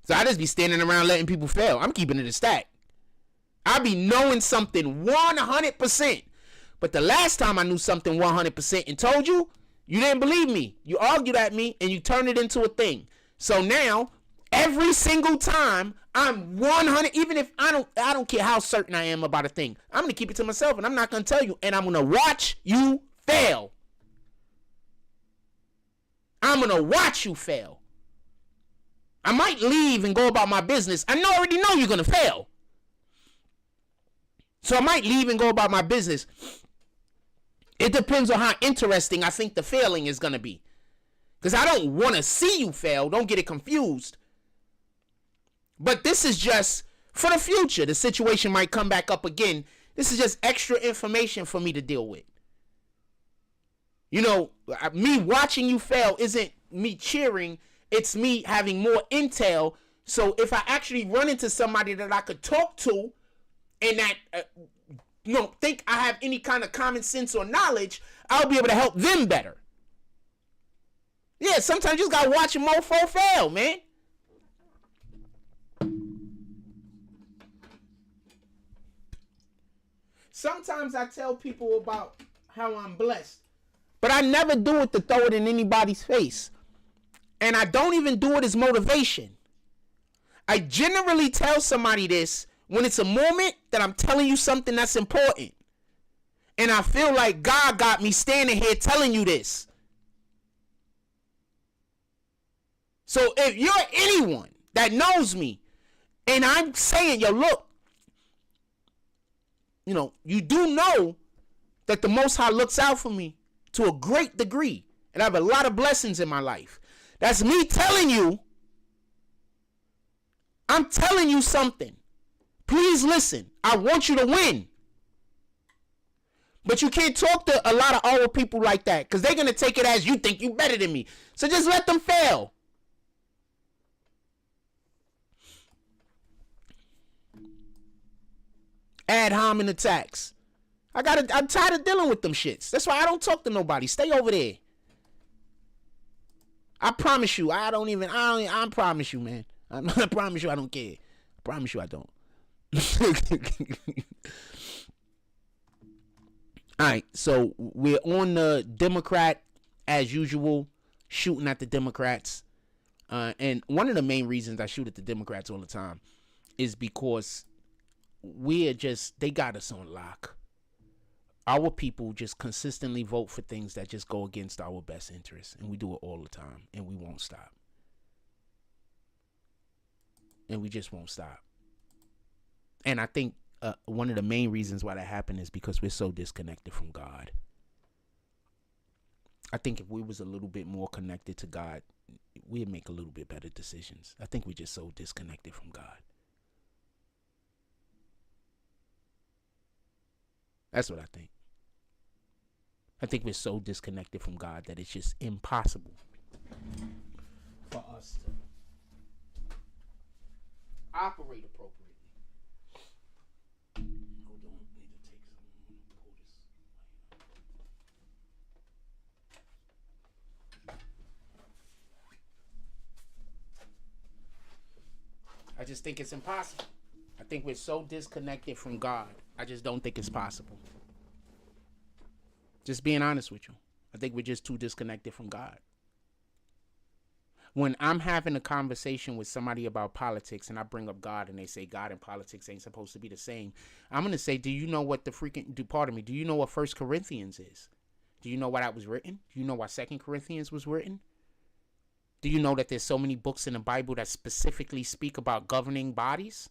So I just be standing around letting people fail. I'm keeping it a stack. I be knowing something 100%. But the last time I knew something 100% and told you, you didn't believe me. You argued at me and you turned it into a thing. So now, every single time, I'm 100, even if I don't care how certain I am about a thing. I'm going to keep it to myself and I'm not going to tell you. And I'm going to watch you fail. I'm going to watch you fail. I might leave and go about my business. I already know you're going to fail. So I might leave and go about my business. It depends on how interesting I think the failing is going to be. Because I don't want to see you fail. Don't get it confused. But this is just for the future. The situation might come back up again. This is just extra information for me to deal with. You know, me watching you fail isn't me cheering. It's me having more intel. So if I actually run into somebody that I could talk to and that think I have any kind of common sense or knowledge, I'll be able to help them better. Yeah, sometimes you just gotta watch a mofo fail, man. Sometimes I tell people about how I'm blessed, but I never do it to throw it in anybody's face. And I don't even do it as motivation. I generally tell somebody this when it's a moment that I'm telling you something that's important. And I feel like God got me standing here telling you this. So if you're anyone that knows me and I'm saying, yo, look, you know, you do know that the Most High looks out for me to a great degree. And I have a lot of blessings in my life. That's me telling you, I'm telling you something. Please listen. I want you to win. But you can't talk to a lot of old people like that because they're going to take it as you think you better than me. So just let them fail. Ad hominem attacks. I'm tired of dealing with them shits. That's why I don't talk to nobody. Stay over there. I promise you, I promise you, man. I promise you I don't care. I promise you I don't. All right, so we're on the Democrat, as usual, shooting at the Democrats. And one of the main reasons I shoot at the Democrats all the time is because they got us on lock. Our people just consistently vote for things that just go against our best interests. And we do it all the time. And we won't stop. And we just won't stop. And I think one of the main reasons why that happened is because we're so disconnected from God. I think if we was a little bit more connected to God, we'd make a little bit better decisions. I think we're just so disconnected from God. That's what I think. I think we're so disconnected from God that it's just impossible for us to operate appropriately. Hold on, I need to take some. Pull this. I just think it's impossible. I think we're so disconnected from God. I just don't think it's possible. Just being honest with you. I think we're just too disconnected from God. When I'm having a conversation with somebody about politics and I bring up God and they say God and politics ain't supposed to be the same, I'm going to say, do you know what do you know what 1 Corinthians is? Do you know why that was written? Do you know why 2 Corinthians was written? Do you know that there's so many books in the Bible that specifically speak about governing bodies?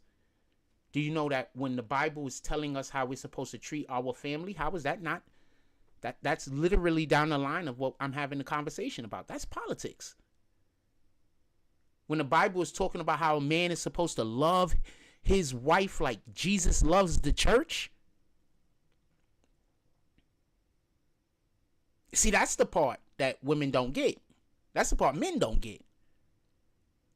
Do you know that when the Bible is telling us how we're supposed to treat our family, how is that not? That's literally down the line of what I'm having a conversation about. That's politics. When the Bible is talking about how a man is supposed to love his wife like Jesus loves the church. See, that's the part that women don't get. That's the part men don't get.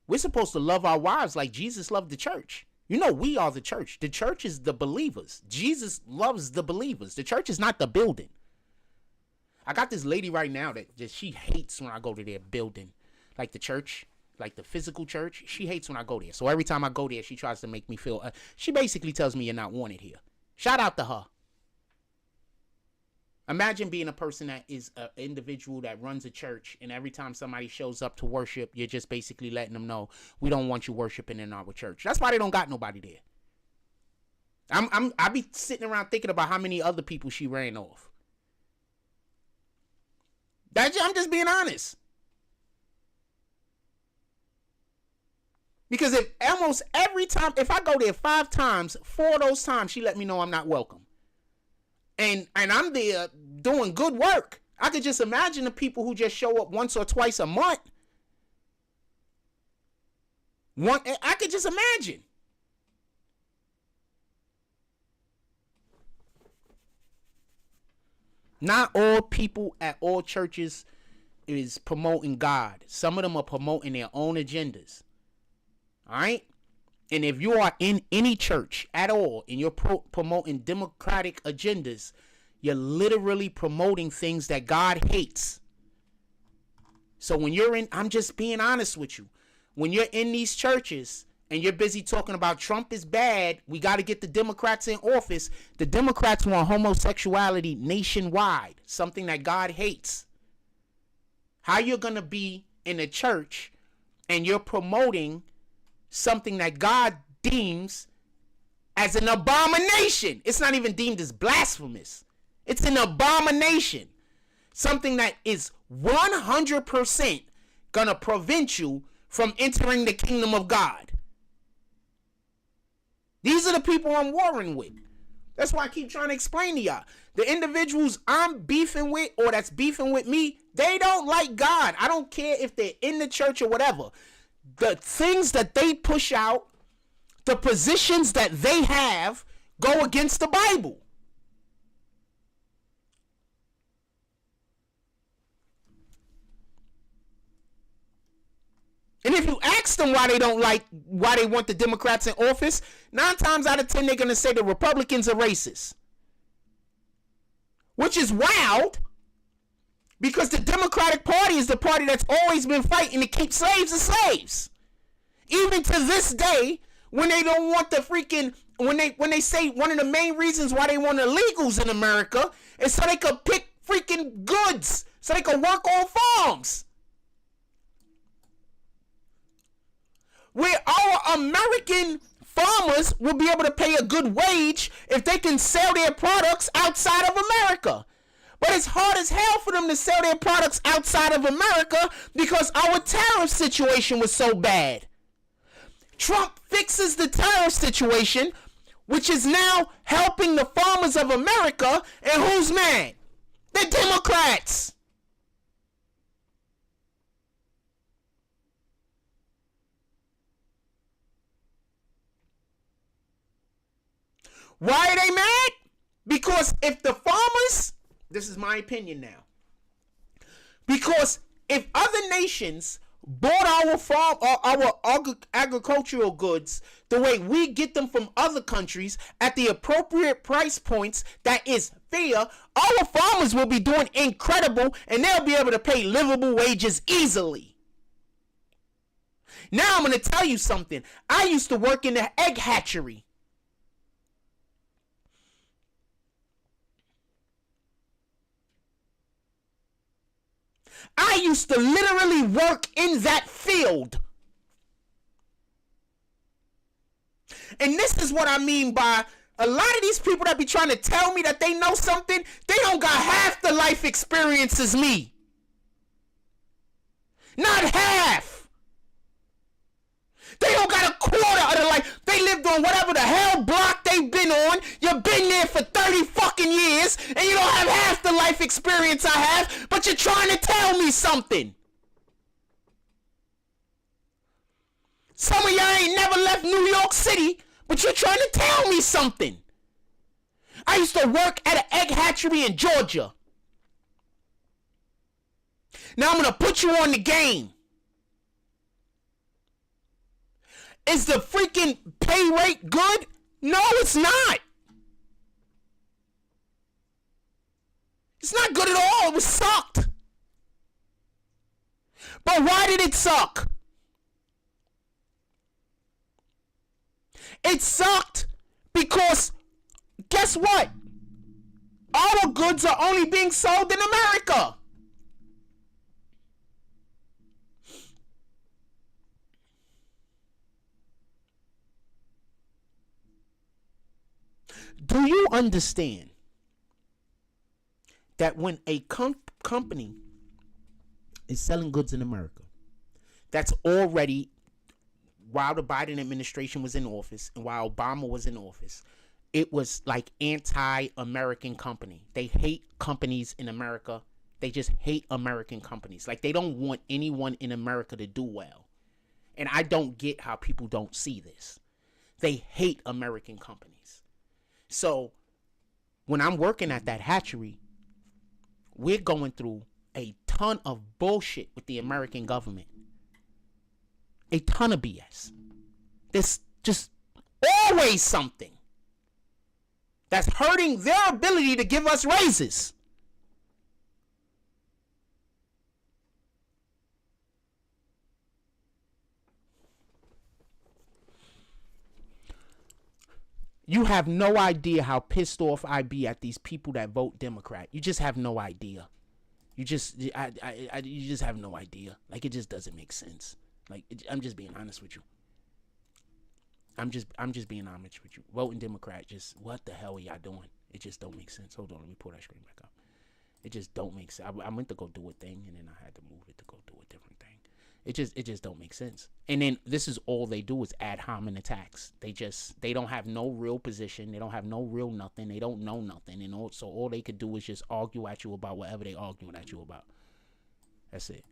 We're supposed to love our wives like Jesus loved the church. You know, we are the church. The church is the believers. Jesus loves the believers. The church is not the building. I got this lady right now that just, she hates when I go to their building. Like the church, like the physical church. She hates when I go there. So every time I go there, she tries to make me feel, she basically tells me you're not wanted here. Shout out to her. Imagine being a person that is an individual that runs a church, and every time somebody shows up to worship, you're just basically letting them know, we don't want you worshiping in our church. That's why they don't got nobody there. I be sitting around thinking about how many other people she ran off. I'm just being honest. Because if almost every time, if I go there 5 times, 4 of those times, she let me know I'm not welcome. And I'm there doing good work. I could just imagine the people who just show up once or twice a month. I could just imagine. Not all people at all churches is promoting God. Some of them are promoting their own agendas. All right? And if you are in any church at all and you're promoting democratic agendas, you're literally promoting things that God hates. So when you're in, I'm just being honest with you. When you're in these churches and you're busy talking about Trump is bad, we got to get the Democrats in office. The Democrats want homosexuality nationwide, something that God hates. How you're going to be in a church and you're promoting something that God deems as an abomination? It's not even deemed as blasphemous. It's an abomination. Something that is 100% going to prevent you from entering the kingdom of God. These are the people I'm warring with. That's why I keep trying to explain to y'all. The individuals I'm beefing with or that's beefing with me, they don't like God. I don't care if they're in the church or whatever. The things that they push out, the positions that they have, go against the Bible. And if you ask them why they want the Democrats in office, 9 times out of 10, they're going to say the Republicans are racist. Which is wild, because the Democratic Party is the party that's always been fighting to keep slaves as slaves. Even to this day, when they don't want the freaking, when they say one of the main reasons why they want illegals in America is so they could pick freaking goods, so they could work on farms. Where our American farmers will be able to pay a good wage if they can sell their products outside of America. But it's hard as hell for them to sell their products outside of America because our tariff situation was so bad. Trump fixes the tariff situation, which is now helping the farmers of America, and who's mad? The Democrats. Why are they mad? Because if the farmers, this is my opinion now, because if other nations bought our farm or our agricultural goods the way we get them from other countries at the appropriate price points that is fair, our farmers will be doing incredible and they'll be able to pay livable wages easily. Now I'm going to tell you something. I used to work in the egg hatchery. I used to literally work in that field. And this is what I mean by a lot of these people that be trying to tell me that they know something, they don't got half the life experience as me. Not half. They don't got a quarter of the life. They lived on whatever the hell block they've been on. You've been there for 30 fucking years and you don't have half the life experience I have, but you're trying to tell me something. Some of y'all ain't never left New York City, but you're trying to tell me something. I used to work at an egg hatchery in Georgia. Now I'm going to put you on the game. Is the freaking pay rate good? No, it's not. It's not good at all. It was sucked. But why did it suck? It sucked because guess what? Our goods are only being sold in America. Do you understand that when a company is selling goods in America, that's already, while the Biden administration was in office and while Obama was in office, it was like anti-American company. They hate companies in America. They just hate American companies. Like they don't want anyone in America to do well. And I don't get how people don't see this. They hate American companies. So when I'm working at that hatchery, we're going through a ton of bullshit with the American government. A ton of BS. There's just always something that's hurting their ability to give us raises. You have no idea how pissed off I be at these people that vote Democrat. You just have no idea. You just you just have no idea. Like, it just doesn't make sense. Like, I'm just being honest with you. I'm just being honest with you. Voting Democrat, just what the hell are y'all doing? It just don't make sense. Hold on, let me pull that screen back up. It just don't make sense. I went to go do a thing, and then I had to move it to go do a different thing. It just don't make sense. And then this is all they do is ad hominem attacks. They don't have no real position. They don't have no real nothing. They don't know nothing. And so all they could do is just argue at you about whatever they arguing at you about. That's it.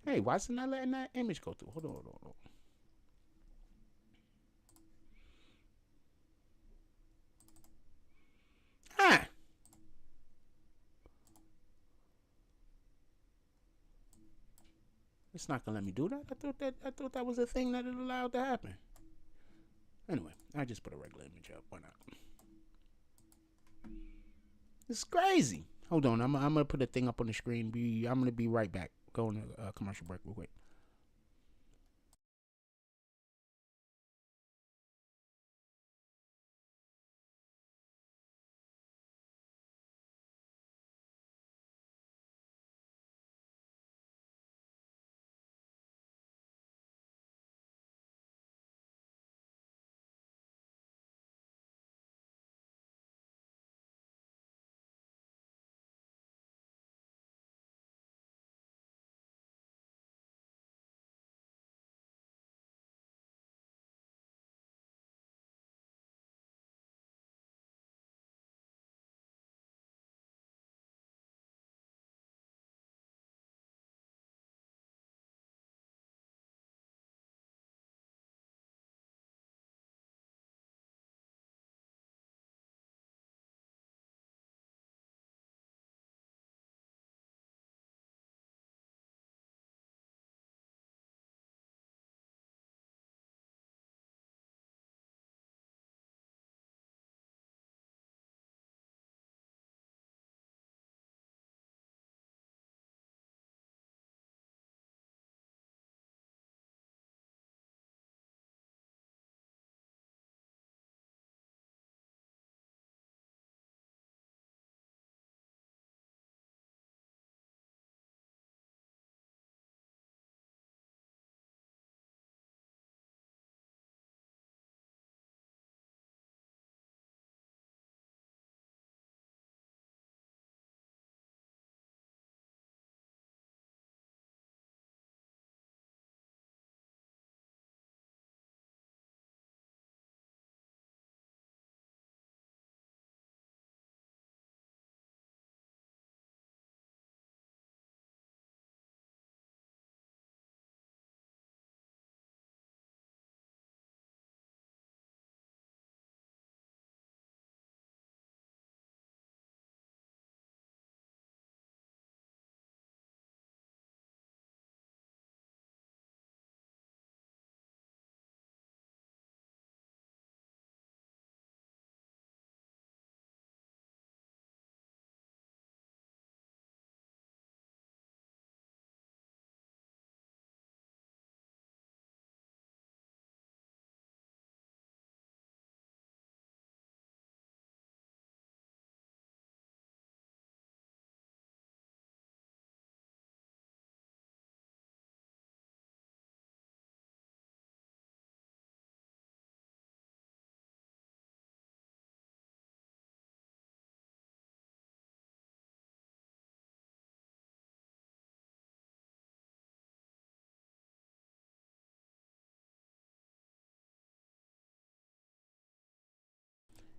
Hey, why is it not letting that image go through? Hold on. Ah. It's not gonna let me do that. I thought that was a thing that it allowed to happen. Anyway, I just put a regular image up. Why not? It's crazy. Hold on, I'm gonna put a thing up on the screen. I'm gonna be right back. Going to a commercial break real quick.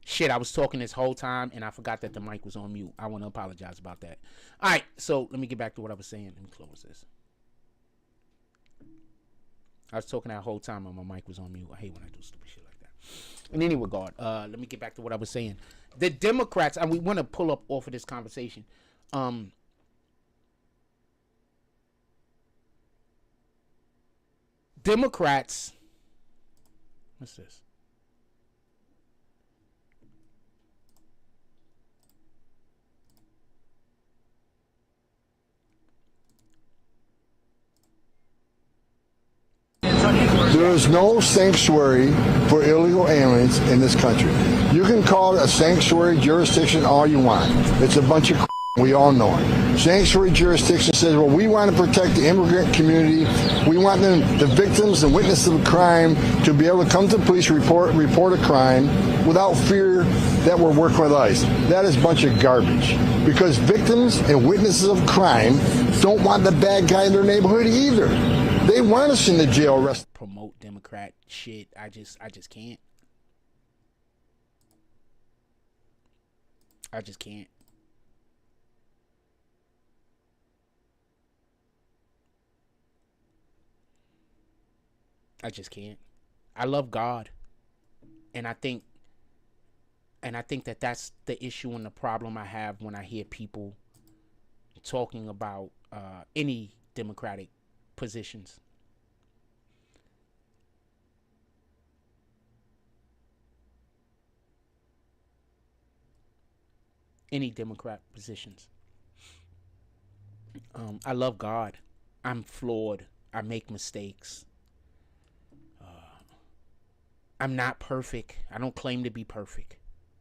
Shit, I was talking this whole time and I forgot that the mic was on mute. I want to apologize about that. All right, so let me get back to what I was saying. Let me close this. I was talking that whole time and my mic was on mute. I hate when I do stupid shit like that. In any regard, let me get back to what I was saying. The Democrats, and we want to pull up off of this conversation. Democrats, what's this? There is no sanctuary for illegal aliens in this country. You can call it a sanctuary jurisdiction all you want. It's a bunch of we all know it. Sanctuary jurisdiction says, well, we want to protect the immigrant community. We want them, the victims and witnesses of a crime, to be able to come to the police, report a crime without fear that we're working with ICE. That is a bunch of garbage. Because victims and witnesses of crime don't want the bad guy in their neighborhood either. They want us in the jail arrest. Promote Democrat shit. I just can't. I just can't. I just can't. I love God, and I think that that's the issue and the problem I have when I hear people talking about any Democratic positions. Any Democrat positions. I love God. I'm flawed. I make mistakes. I'm not perfect. I don't claim to be perfect.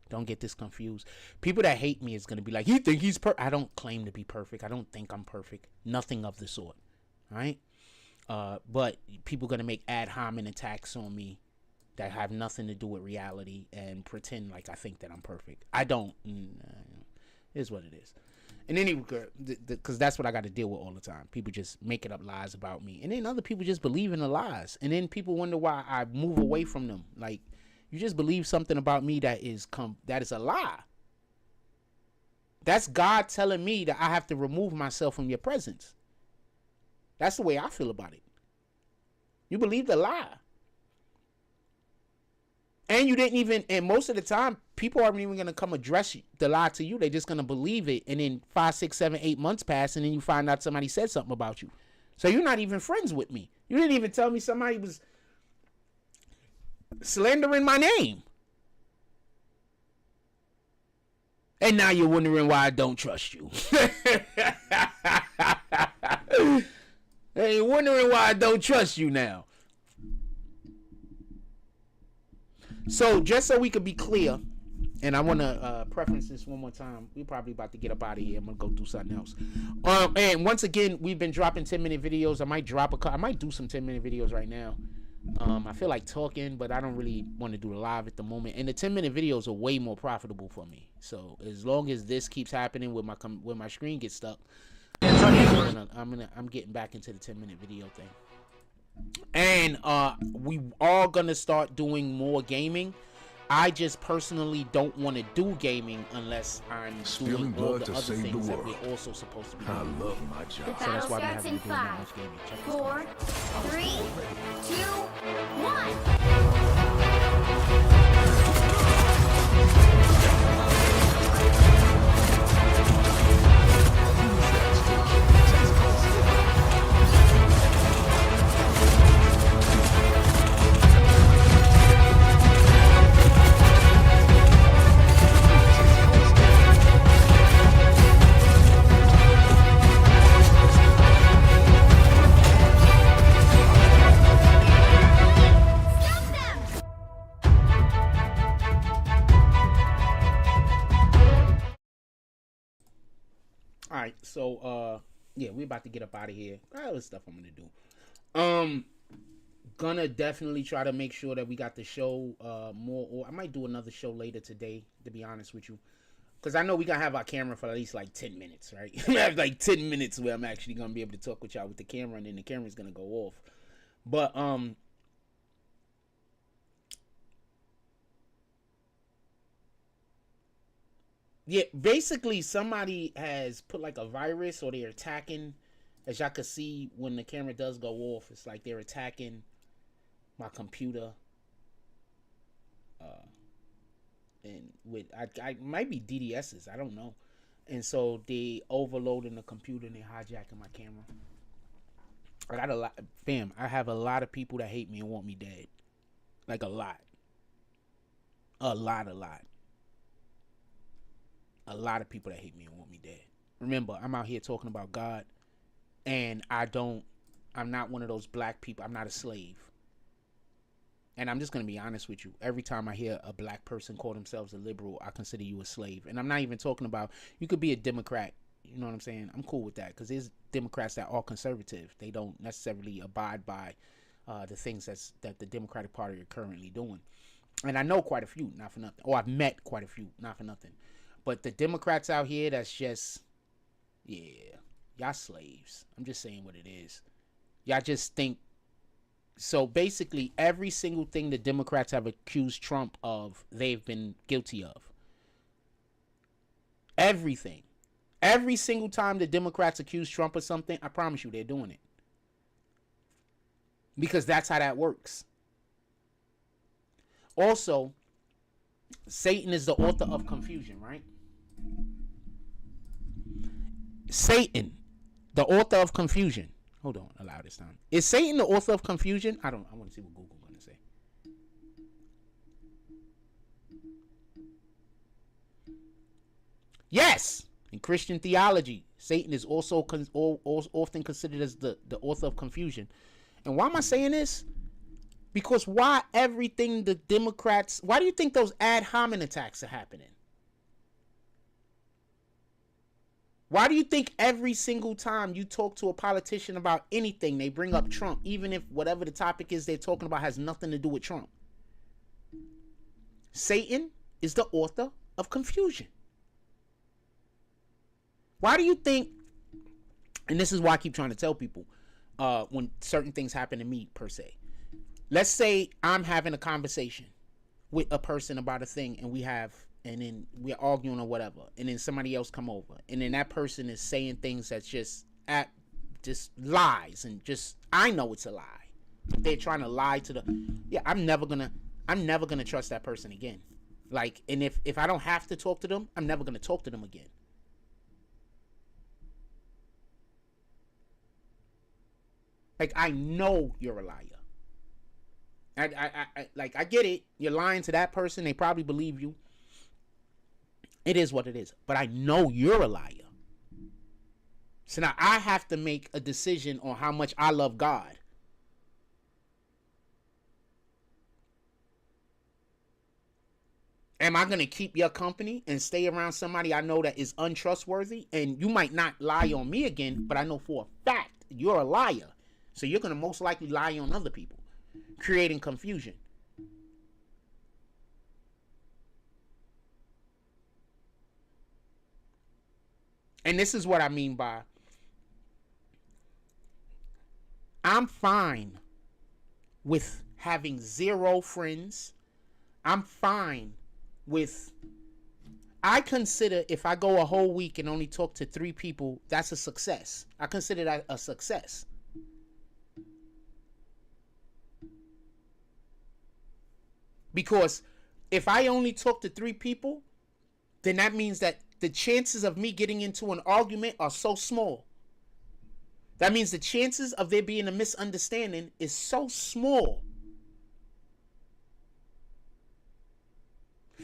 Don't get this confused. People that hate me is going to be like, you think he's perfect? I don't claim to be perfect. I don't think I'm perfect. Nothing of the sort. All right? But people are going to make ad hominem attacks on me that have nothing to do with reality and pretend like I think that I'm perfect. I don't. It is what it is. And anyway, because that's what I got to deal with all the time. People just making up lies about me. And then other people just believe in the lies. And then people wonder why I move away from them. Like, you just believe something about me that is a lie. That's God telling me that I have to remove myself from your presence. That's the way I feel about it. You believe the lie. And you didn't even, and most of the time, people aren't even going to come address the lie to you. They're just going to believe it. And then 5, 6, 7, 8 months pass, and then you find out somebody said something about you. So you're not even friends with me. You didn't even tell me somebody was slandering my name. And now you're wondering why I don't trust you. Hey, you're wondering why I don't trust you now. So, just so we could be clear, and I want to preference this one more time. We're probably about to get up out of here. I'm going to go do something else. And once again, we've been dropping 10-minute videos. I might do some 10-minute videos right now. I feel like talking, but I don't really want to do it live at the moment. And the 10-minute videos are way more profitable for me. So, as long as this keeps happening when my screen gets stuck, I'm getting back into the 10-minute video thing. And we are gonna start doing more gaming. I just personally don't want to do gaming unless I'm doing all the other things that we're also supposed to be doing. I love my job. So that's why we haven't been doing that much gaming. Check this out. 4, 3, Alright, so yeah, we're about to get up out of here. Other stuff I'm gonna do. Gonna definitely try to make sure that we got the show more, or I might do another show later today, to be honest with you. Because I know we gonna have our camera for at least like 10 minutes, right? We have like 10 minutes where I'm actually gonna be able to talk with y'all with the camera, and then the camera's gonna go off. But yeah, basically somebody has put like a virus, or they're attacking, as y'all can see when the camera does go off, it's like they're attacking my computer. And with I might be DDS's, I don't know. And so they overloading the computer and they hijacking my camera. I got a lot, fam. I have a lot of people that hate me and want me dead. Like a lot. A lot. A lot of people that hate me and want me dead. Remember, I'm out here talking about God, and I'm not one of those black people. I'm not a slave. and I'm just going to be honest with you. Every time I hear a black person call themselves a liberal, I consider you a slave. And I'm not even talking about, you could be a Democrat. You know what I'm saying? I'm cool with that, because there's Democrats that are conservative. They don't necessarily abide by the things that the Democratic Party are currently doing. And I know quite a few, not for nothing. Or I've met quite a few, not for nothing. But the Democrats out here, that's just, yeah, y'all slaves. I'm just saying what it is. Y'all just think. So basically, every single thing the Democrats have accused Trump of, they've been guilty of. Everything. Every single time the Democrats accuse Trump of something, I promise you they're doing it. Because that's how that works. Also, Satan is the author of confusion, right? Satan, the author of confusion. Hold on, allow this time. Is Satan the author of confusion? I want to see what Google's going to say. Yes! In Christian theology, Satan is also often considered as the author of confusion. And why am I saying this? Because why everything the Democrats... Why do you think those ad hominem attacks are happening? Why do you think every single time you talk to a politician about anything, they bring up Trump, even if whatever the topic is they're talking about has nothing to do with Trump? Satan is the author of confusion. Why do you think, and this is why I keep trying to tell people when certain things happen to me, per se. Let's say I'm having a conversation with a person about a thing, and then we're arguing or whatever, and then somebody else come over, and then that person is saying things that's just lies, and just, I know it's a lie. They're trying to lie to I'm never gonna trust that person again. Like, and if I don't have to talk to them, I'm never gonna talk to them again. Like, I know you're a liar. I get it. You're lying to that person. They probably believe you. It is what it is. But I know you're a liar. So now I have to make a decision on how much I love God. Am I going to keep your company and stay around somebody I know that is untrustworthy? And you might not lie on me again, but I know for a fact you're a liar. So you're going to most likely lie on other people, creating confusion. And this is what I mean by, I'm fine with having 0 friends. I'm fine with, I consider if I go a whole week and only talk to 3 people, that's a success. I consider that a success. Because if I only talk to 3 people, then that means that the chances of me getting into an argument are so small. That means the chances of there being a misunderstanding is so small.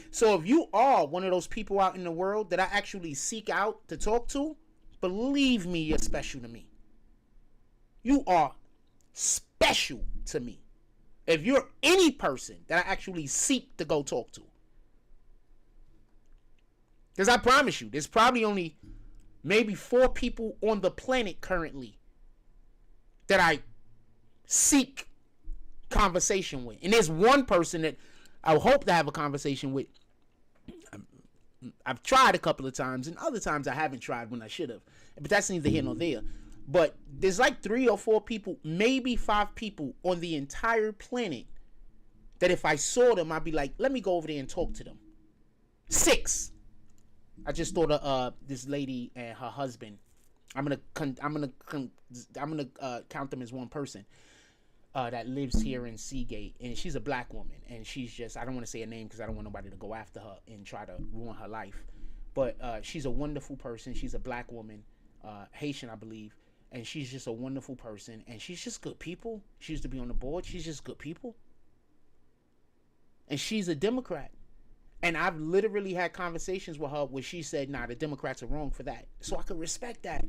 So if you are one of those people out in the world that I actually seek out to talk to, believe me, you're special to me. You are special to me. If you're any person that I actually seek to go talk to. Because I promise you, there's probably only maybe 4 people on the planet currently that I seek conversation with. And there's one person that I hope to have a conversation with. I've tried a couple of times, and other times I haven't tried when I should have. But that's neither here nor there. But there's like 3 or 4 people, maybe 5 people on the entire planet that if I saw them, I'd be like, let me go over there and talk to them. 6. I just thought of this lady and her husband. I'm gonna count them as one person that lives here in Seagate, and she's a black woman, and she's just, I don't want to say her name because I don't want nobody to go after her and try to ruin her life. But she's a wonderful person. She's a black woman, Haitian, I believe. And she's just a wonderful person. And she's just good people. She used to be on the board. She's just good people. And she's a Democrat. And I've literally had conversations with her where she said, nah, the Democrats are wrong for that. So I could respect that.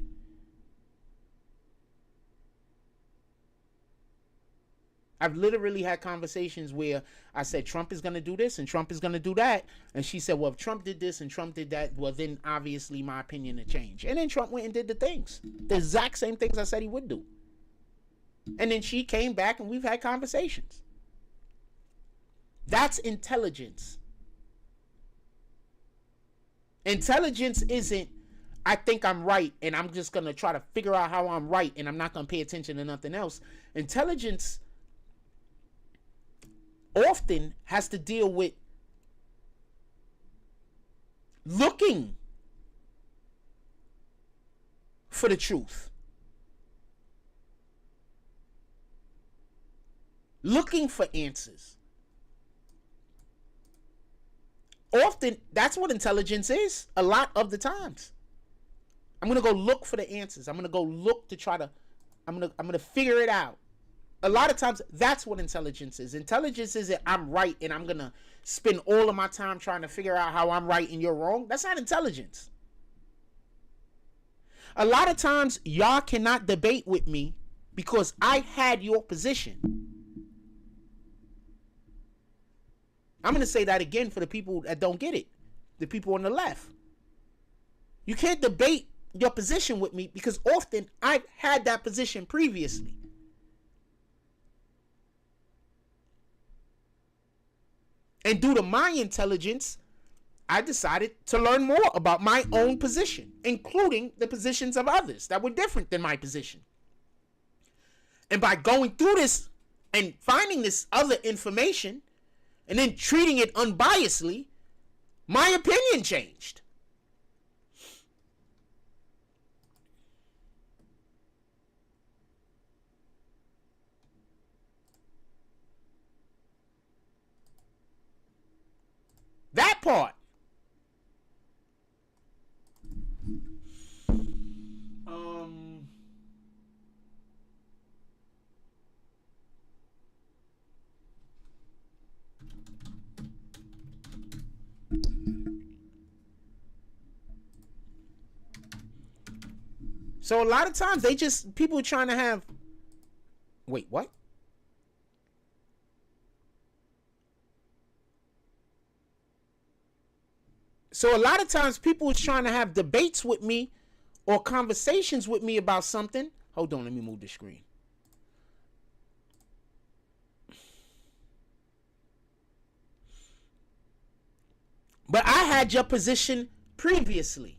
I've literally had conversations where I said Trump is going to do this and Trump is going to do that. And she said, well, if Trump did this and Trump did that, well, then obviously my opinion would change. And then Trump went and did the things. The exact same things I said he would do. And then she came back and we've had conversations. That's intelligence. Intelligence isn't, I think I'm right and I'm just going to try to figure out how I'm right and I'm not going to pay attention to nothing else. Intelligence often has to deal with looking for the truth. Looking for answers. Often, that's what intelligence is, a lot of the times. I'm going to go look for the answers. I'm going to go look to try to, I'm going to figure it out. A lot of times, that's what intelligence is. Intelligence isn't I'm right and I'm going to spend all of my time trying to figure out how I'm right and you're wrong. That's not intelligence. A lot of times, y'all cannot debate with me because I had your position. I'm going to say that again for the people that don't get it. The people on the left. You can't debate your position with me because often I've had that position previously. And due to my intelligence, I decided to learn more about my own position, including the positions of others that were different than my position. And by going through this and finding this other information and then treating it unbiasedly, my opinion changed. That part. So a lot of times people are trying to have, wait, what? So a lot of times people are trying to have debates with me or conversations with me about something. Hold on, let me move the screen. But I had your position previously.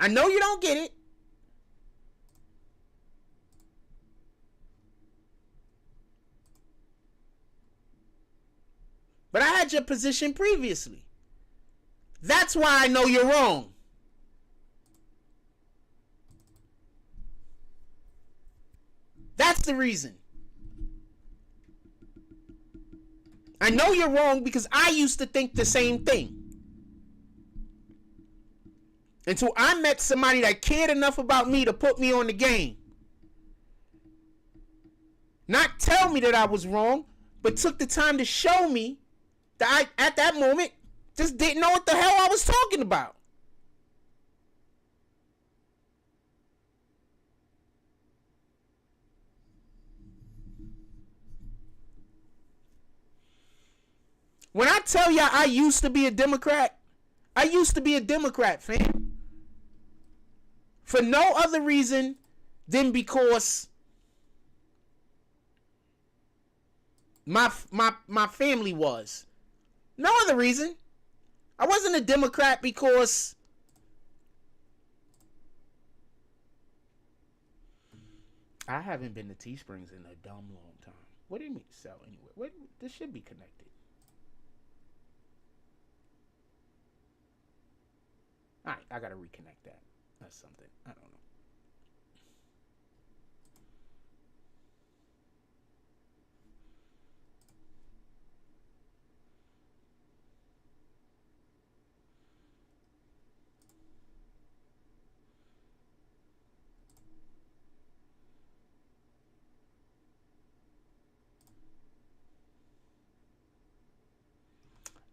I know you don't get it. But I had your position previously. That's why I know you're wrong. That's the reason. I know you're wrong because I used to think the same thing. Until I met somebody that cared enough about me to put me on the game. Not tell me that I was wrong, but took the time to show me that I, at that moment, just didn't know what the hell I was talking about. When I tell y'all I used to be a Democrat, I used to be a Democrat, fam. For no other reason than because my family was. No other reason. I wasn't a Democrat because I haven't been to Teesprings in a dumb long time. What do you mean sell anyway? This should be connected. Alright, I gotta reconnect that. That's something. I don't know.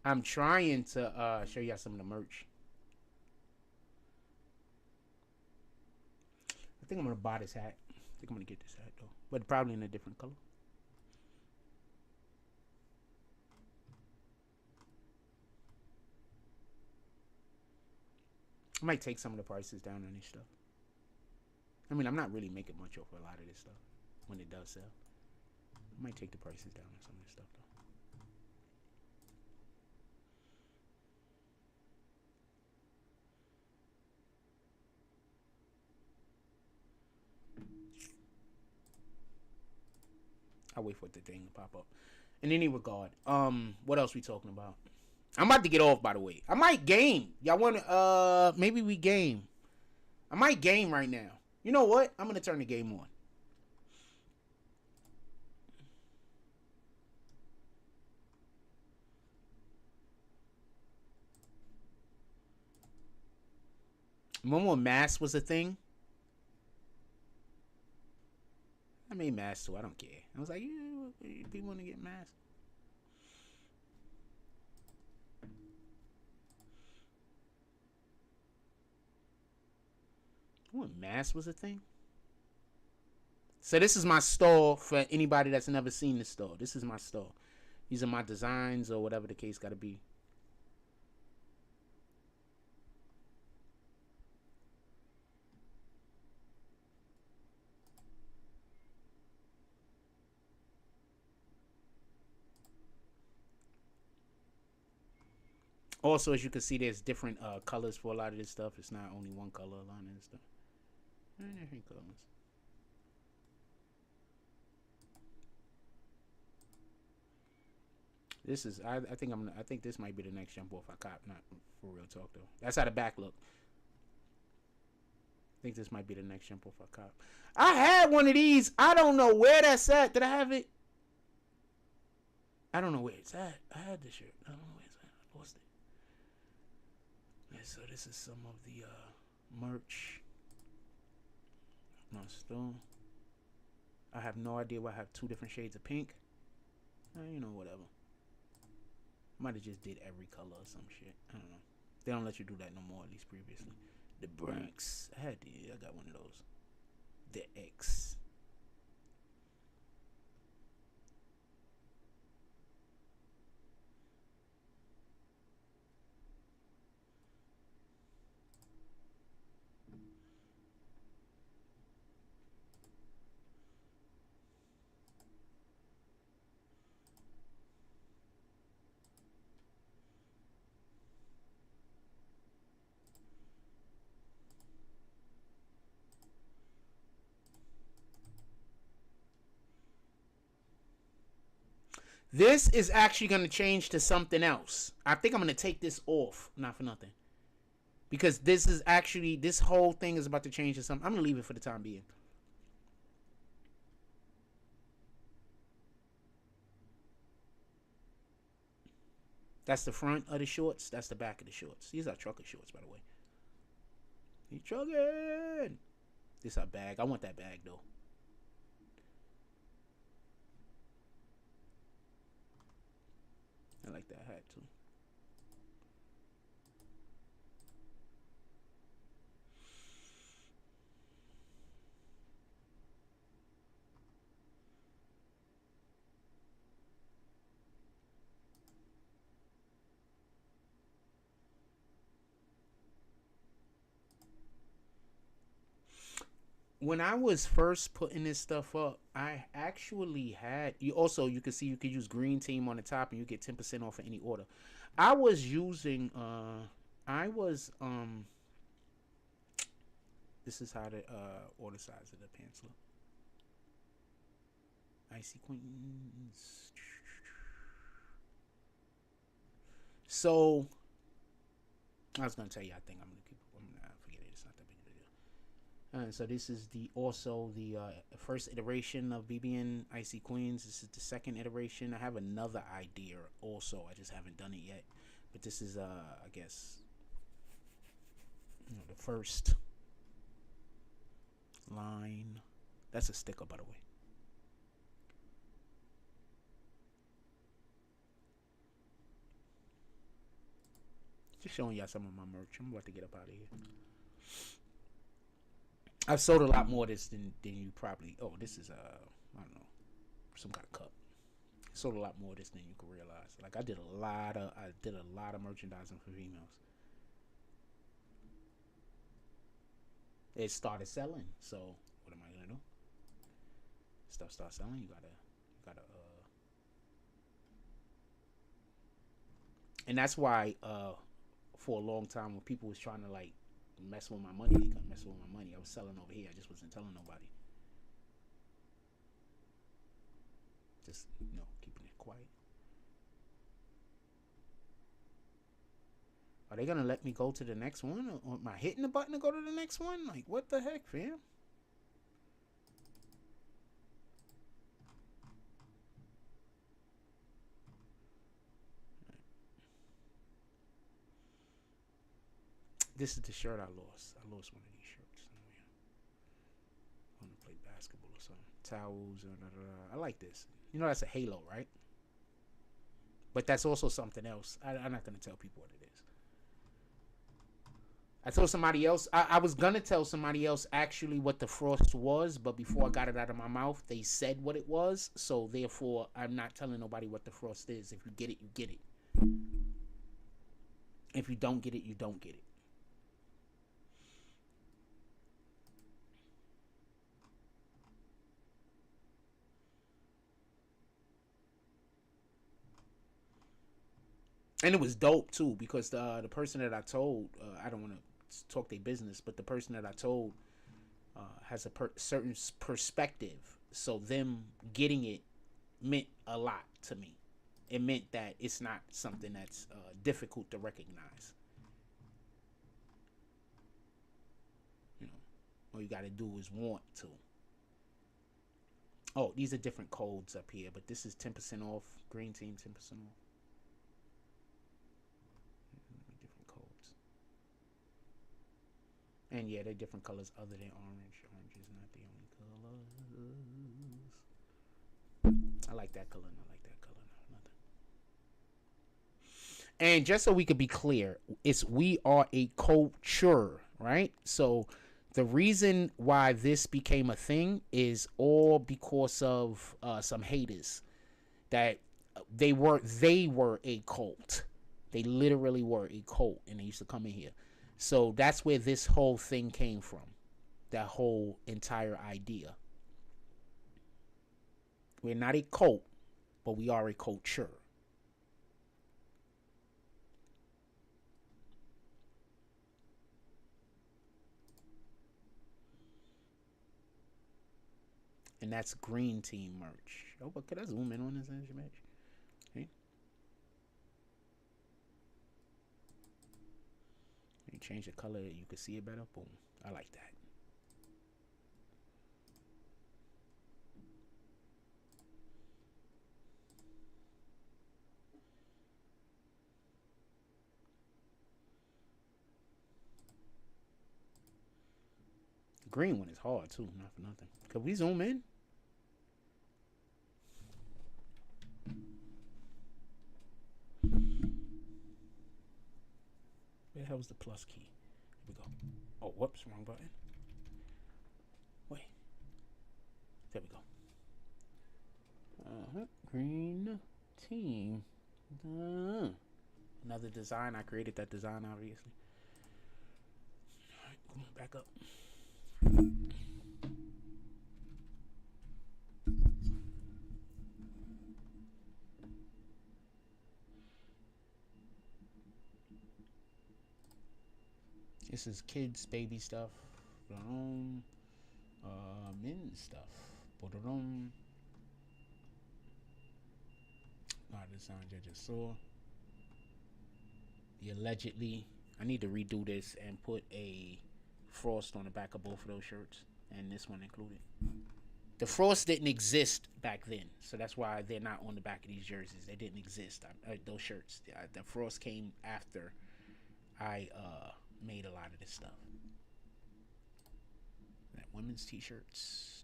I'm trying to show y'all some of the merch. I think I'm gonna buy this hat. think I'm gonna get this hat though, but probably in a different color. I might take some of the prices down on this stuff. I mean, I'm not really making much off a lot of this stuff when it does sell. I might take the prices down on some of this stuff though. I'll wait for the thing to pop up. In any regard, what else we talking about? I'm about to get off, by the way. I might game. Y'all want to, maybe we game. I might game right now. You know what? I'm going to turn the game on. Remember when mask was a thing? I made masks too. I don't care. I was like, yeah, people want to get masks. When masks was a thing? So this is my store for anybody that's never seen this store. This is my store. These are my designs or whatever the case got to be. Also, as you can see, there's different colors for a lot of this stuff. It's not only one color, a lot of this stuff. Different colors. This is, I think this might be the next jump off I cop. Not for real talk though. That's how the back look. I think this might be the next jump off I cop. I had one of these. I don't know where that's at. Did I have it? I don't know where it's at. I had this shirt. I don't know where it's at. I lost it. So this is some of the merch. My store. I have no idea why I have two different shades of pink. You know, whatever. Might have just did every color or some shit. I don't know. They don't let you do that no more, at least previously. The Bronx. I got one of those. The X. This is actually going to change to something else. I think I'm going to take this off. Not for nothing. Because this is actually, this whole thing is about to change to something. I'm going to leave it for the time being. That's the front of the shorts. That's the back of the shorts. These are trucker shorts, by the way. He's trucking. This is a bag. I want that bag, though. I like that hat too. When I was first putting this stuff up, I actually had you can see you could use green team on the top and you get 10% off of any order. I was using this is how the order size of the pants look. Icy Queens. So I was gonna tell you, I think I'm gonna forget it. It's not that big of a deal. So this is the first iteration of BBN Icy Queens. This is the second iteration. I have another idea also. I just haven't done it yet. But this is I guess the first line. That's a sticker, by the way. Just showing y'all some of my merch. I'm about to get up out of here. I've sold a lot more of this than you probably. Oh, this is I don't know, some kind of cup. Sold a lot more of this than you can realize. Like I did a lot of merchandising for females. It started selling, so what am I gonna do? Stuff starts selling. You gotta. And that's why for a long time when people was trying to like mess with my money, they couldn't mess with my money. I was selling over here. I just wasn't telling nobody. Just keeping it quiet. Are they gonna let me go to the next one? Or am I hitting the button to go to the next one? Like what the heck, fam? This is the shirt I lost. I lost one of these shirts somewhere. I want to play basketball or something. Towels. I like this. That's a halo, right? But that's also something else. I'm not going to tell people what it is. I told somebody else. I was going to tell somebody else actually what the frost was. But before I got it out of my mouth, they said what it was. So therefore, I'm not telling nobody what the frost is. If you get it, you get it. If you don't get it, you don't get it. And it was dope too because the person that I told, I don't want to talk their business, but the person that I told has a certain perspective. So them getting it meant a lot to me. It meant that it's not something that's difficult to recognize. All you got to do is want to. Oh, these are different codes up here, but this is 10% off. Green team, 10% off. And yeah, they're different colors other than orange. Orange is not the only colors. I like that color and I like that color. No, nothing. And just so we could be clear, we are a culture, right? So the reason why this became a thing is all because of some haters that they were a cult. They literally were a cult, and they used to come in here. So that's where this whole thing came from. That whole entire idea. We're not a cult, but we are a culture. And that's green team merch. Oh, but could I zoom in on this image? Okay. You change the color, you can see it better. Boom. I like that. The green one is hard too, not for nothing. Could we zoom in? Where the hell was the plus key? Here we go. Oh, whoops, wrong button. Wait. There we go. Green team. Another design. I created that design, obviously. Alright, come on, back up. This is kids, baby stuff. Men's stuff. Not the designs I just saw. The allegedly. I need to redo this and put a frost on the back of both of those shirts, and this one included. The frost didn't exist back then, so that's why they're not on the back of these jerseys. They didn't exist. Those shirts. The frost came after I made a lot of this stuff. That women's t-shirts.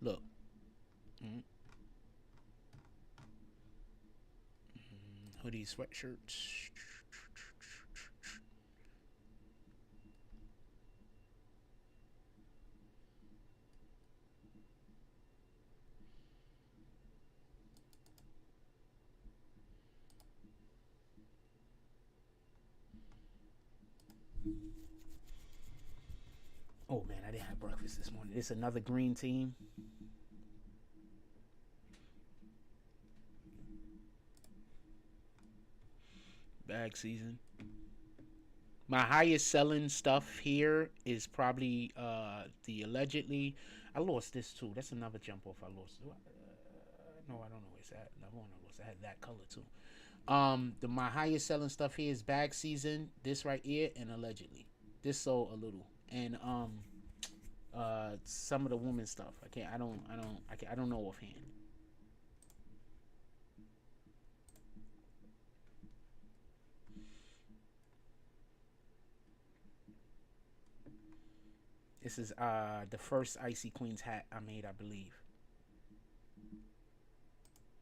Look. Hoodies, sweatshirts. Oh man, I didn't have breakfast this morning. It's another green team. Bag season. My highest selling stuff here is probably the allegedly. I lost this too. That's another jump off I lost. No, I don't know where it's at. Another one I lost. I had that color too. My highest selling stuff here is bag season. This right here and allegedly. This sold a little. And some of the women's stuff. I don't know offhand. This is the first Icy Queens hat I made, I believe.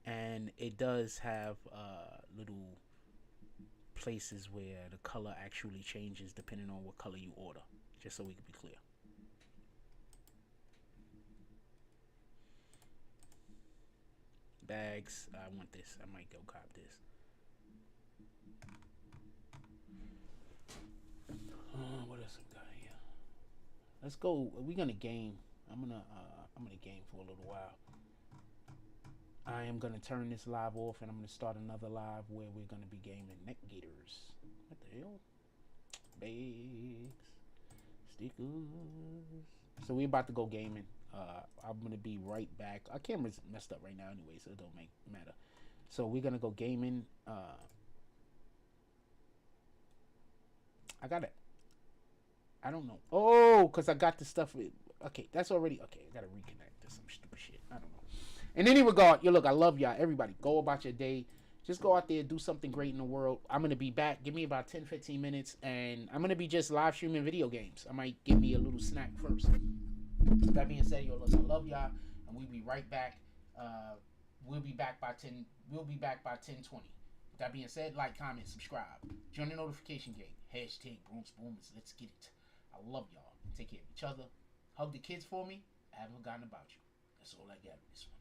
And it does have little places where the color actually changes depending on what color you order, just so we can be clear. Bags, I want this. I might go cop this. What else we got here? Let's go. We're gonna game. I'm gonna game for a little while. I am gonna turn this live off and I'm gonna start another live where we're gonna be gaming neck gaiters. What the hell? Bags, stickers. So we're about to go gaming. I'm gonna be right back. Our camera's messed up right now anyway, so it don't matter. So we're gonna go gaming. I got it. I don't know. Oh, because I got the stuff. Okay, that's already. Okay, I got to reconnect to some stupid shit. I don't know. In any regard, look, I love y'all. Everybody, go about your day. Just go out there, do something great in the world. I'm going to be back. Give me about 10, 15 minutes. And I'm going to be just live streaming video games. I might give me a little snack first. That being said, look, I love y'all. And we'll be right back. We'll be back by 10. We'll be back by 10:20. That being said, like, comment, subscribe. Join the notification gang. Hashtag Bronx Boomers. Let's get it. I love y'all. Take care of each other. Hug the kids for me. I haven't forgotten about you. That's all I got in this one.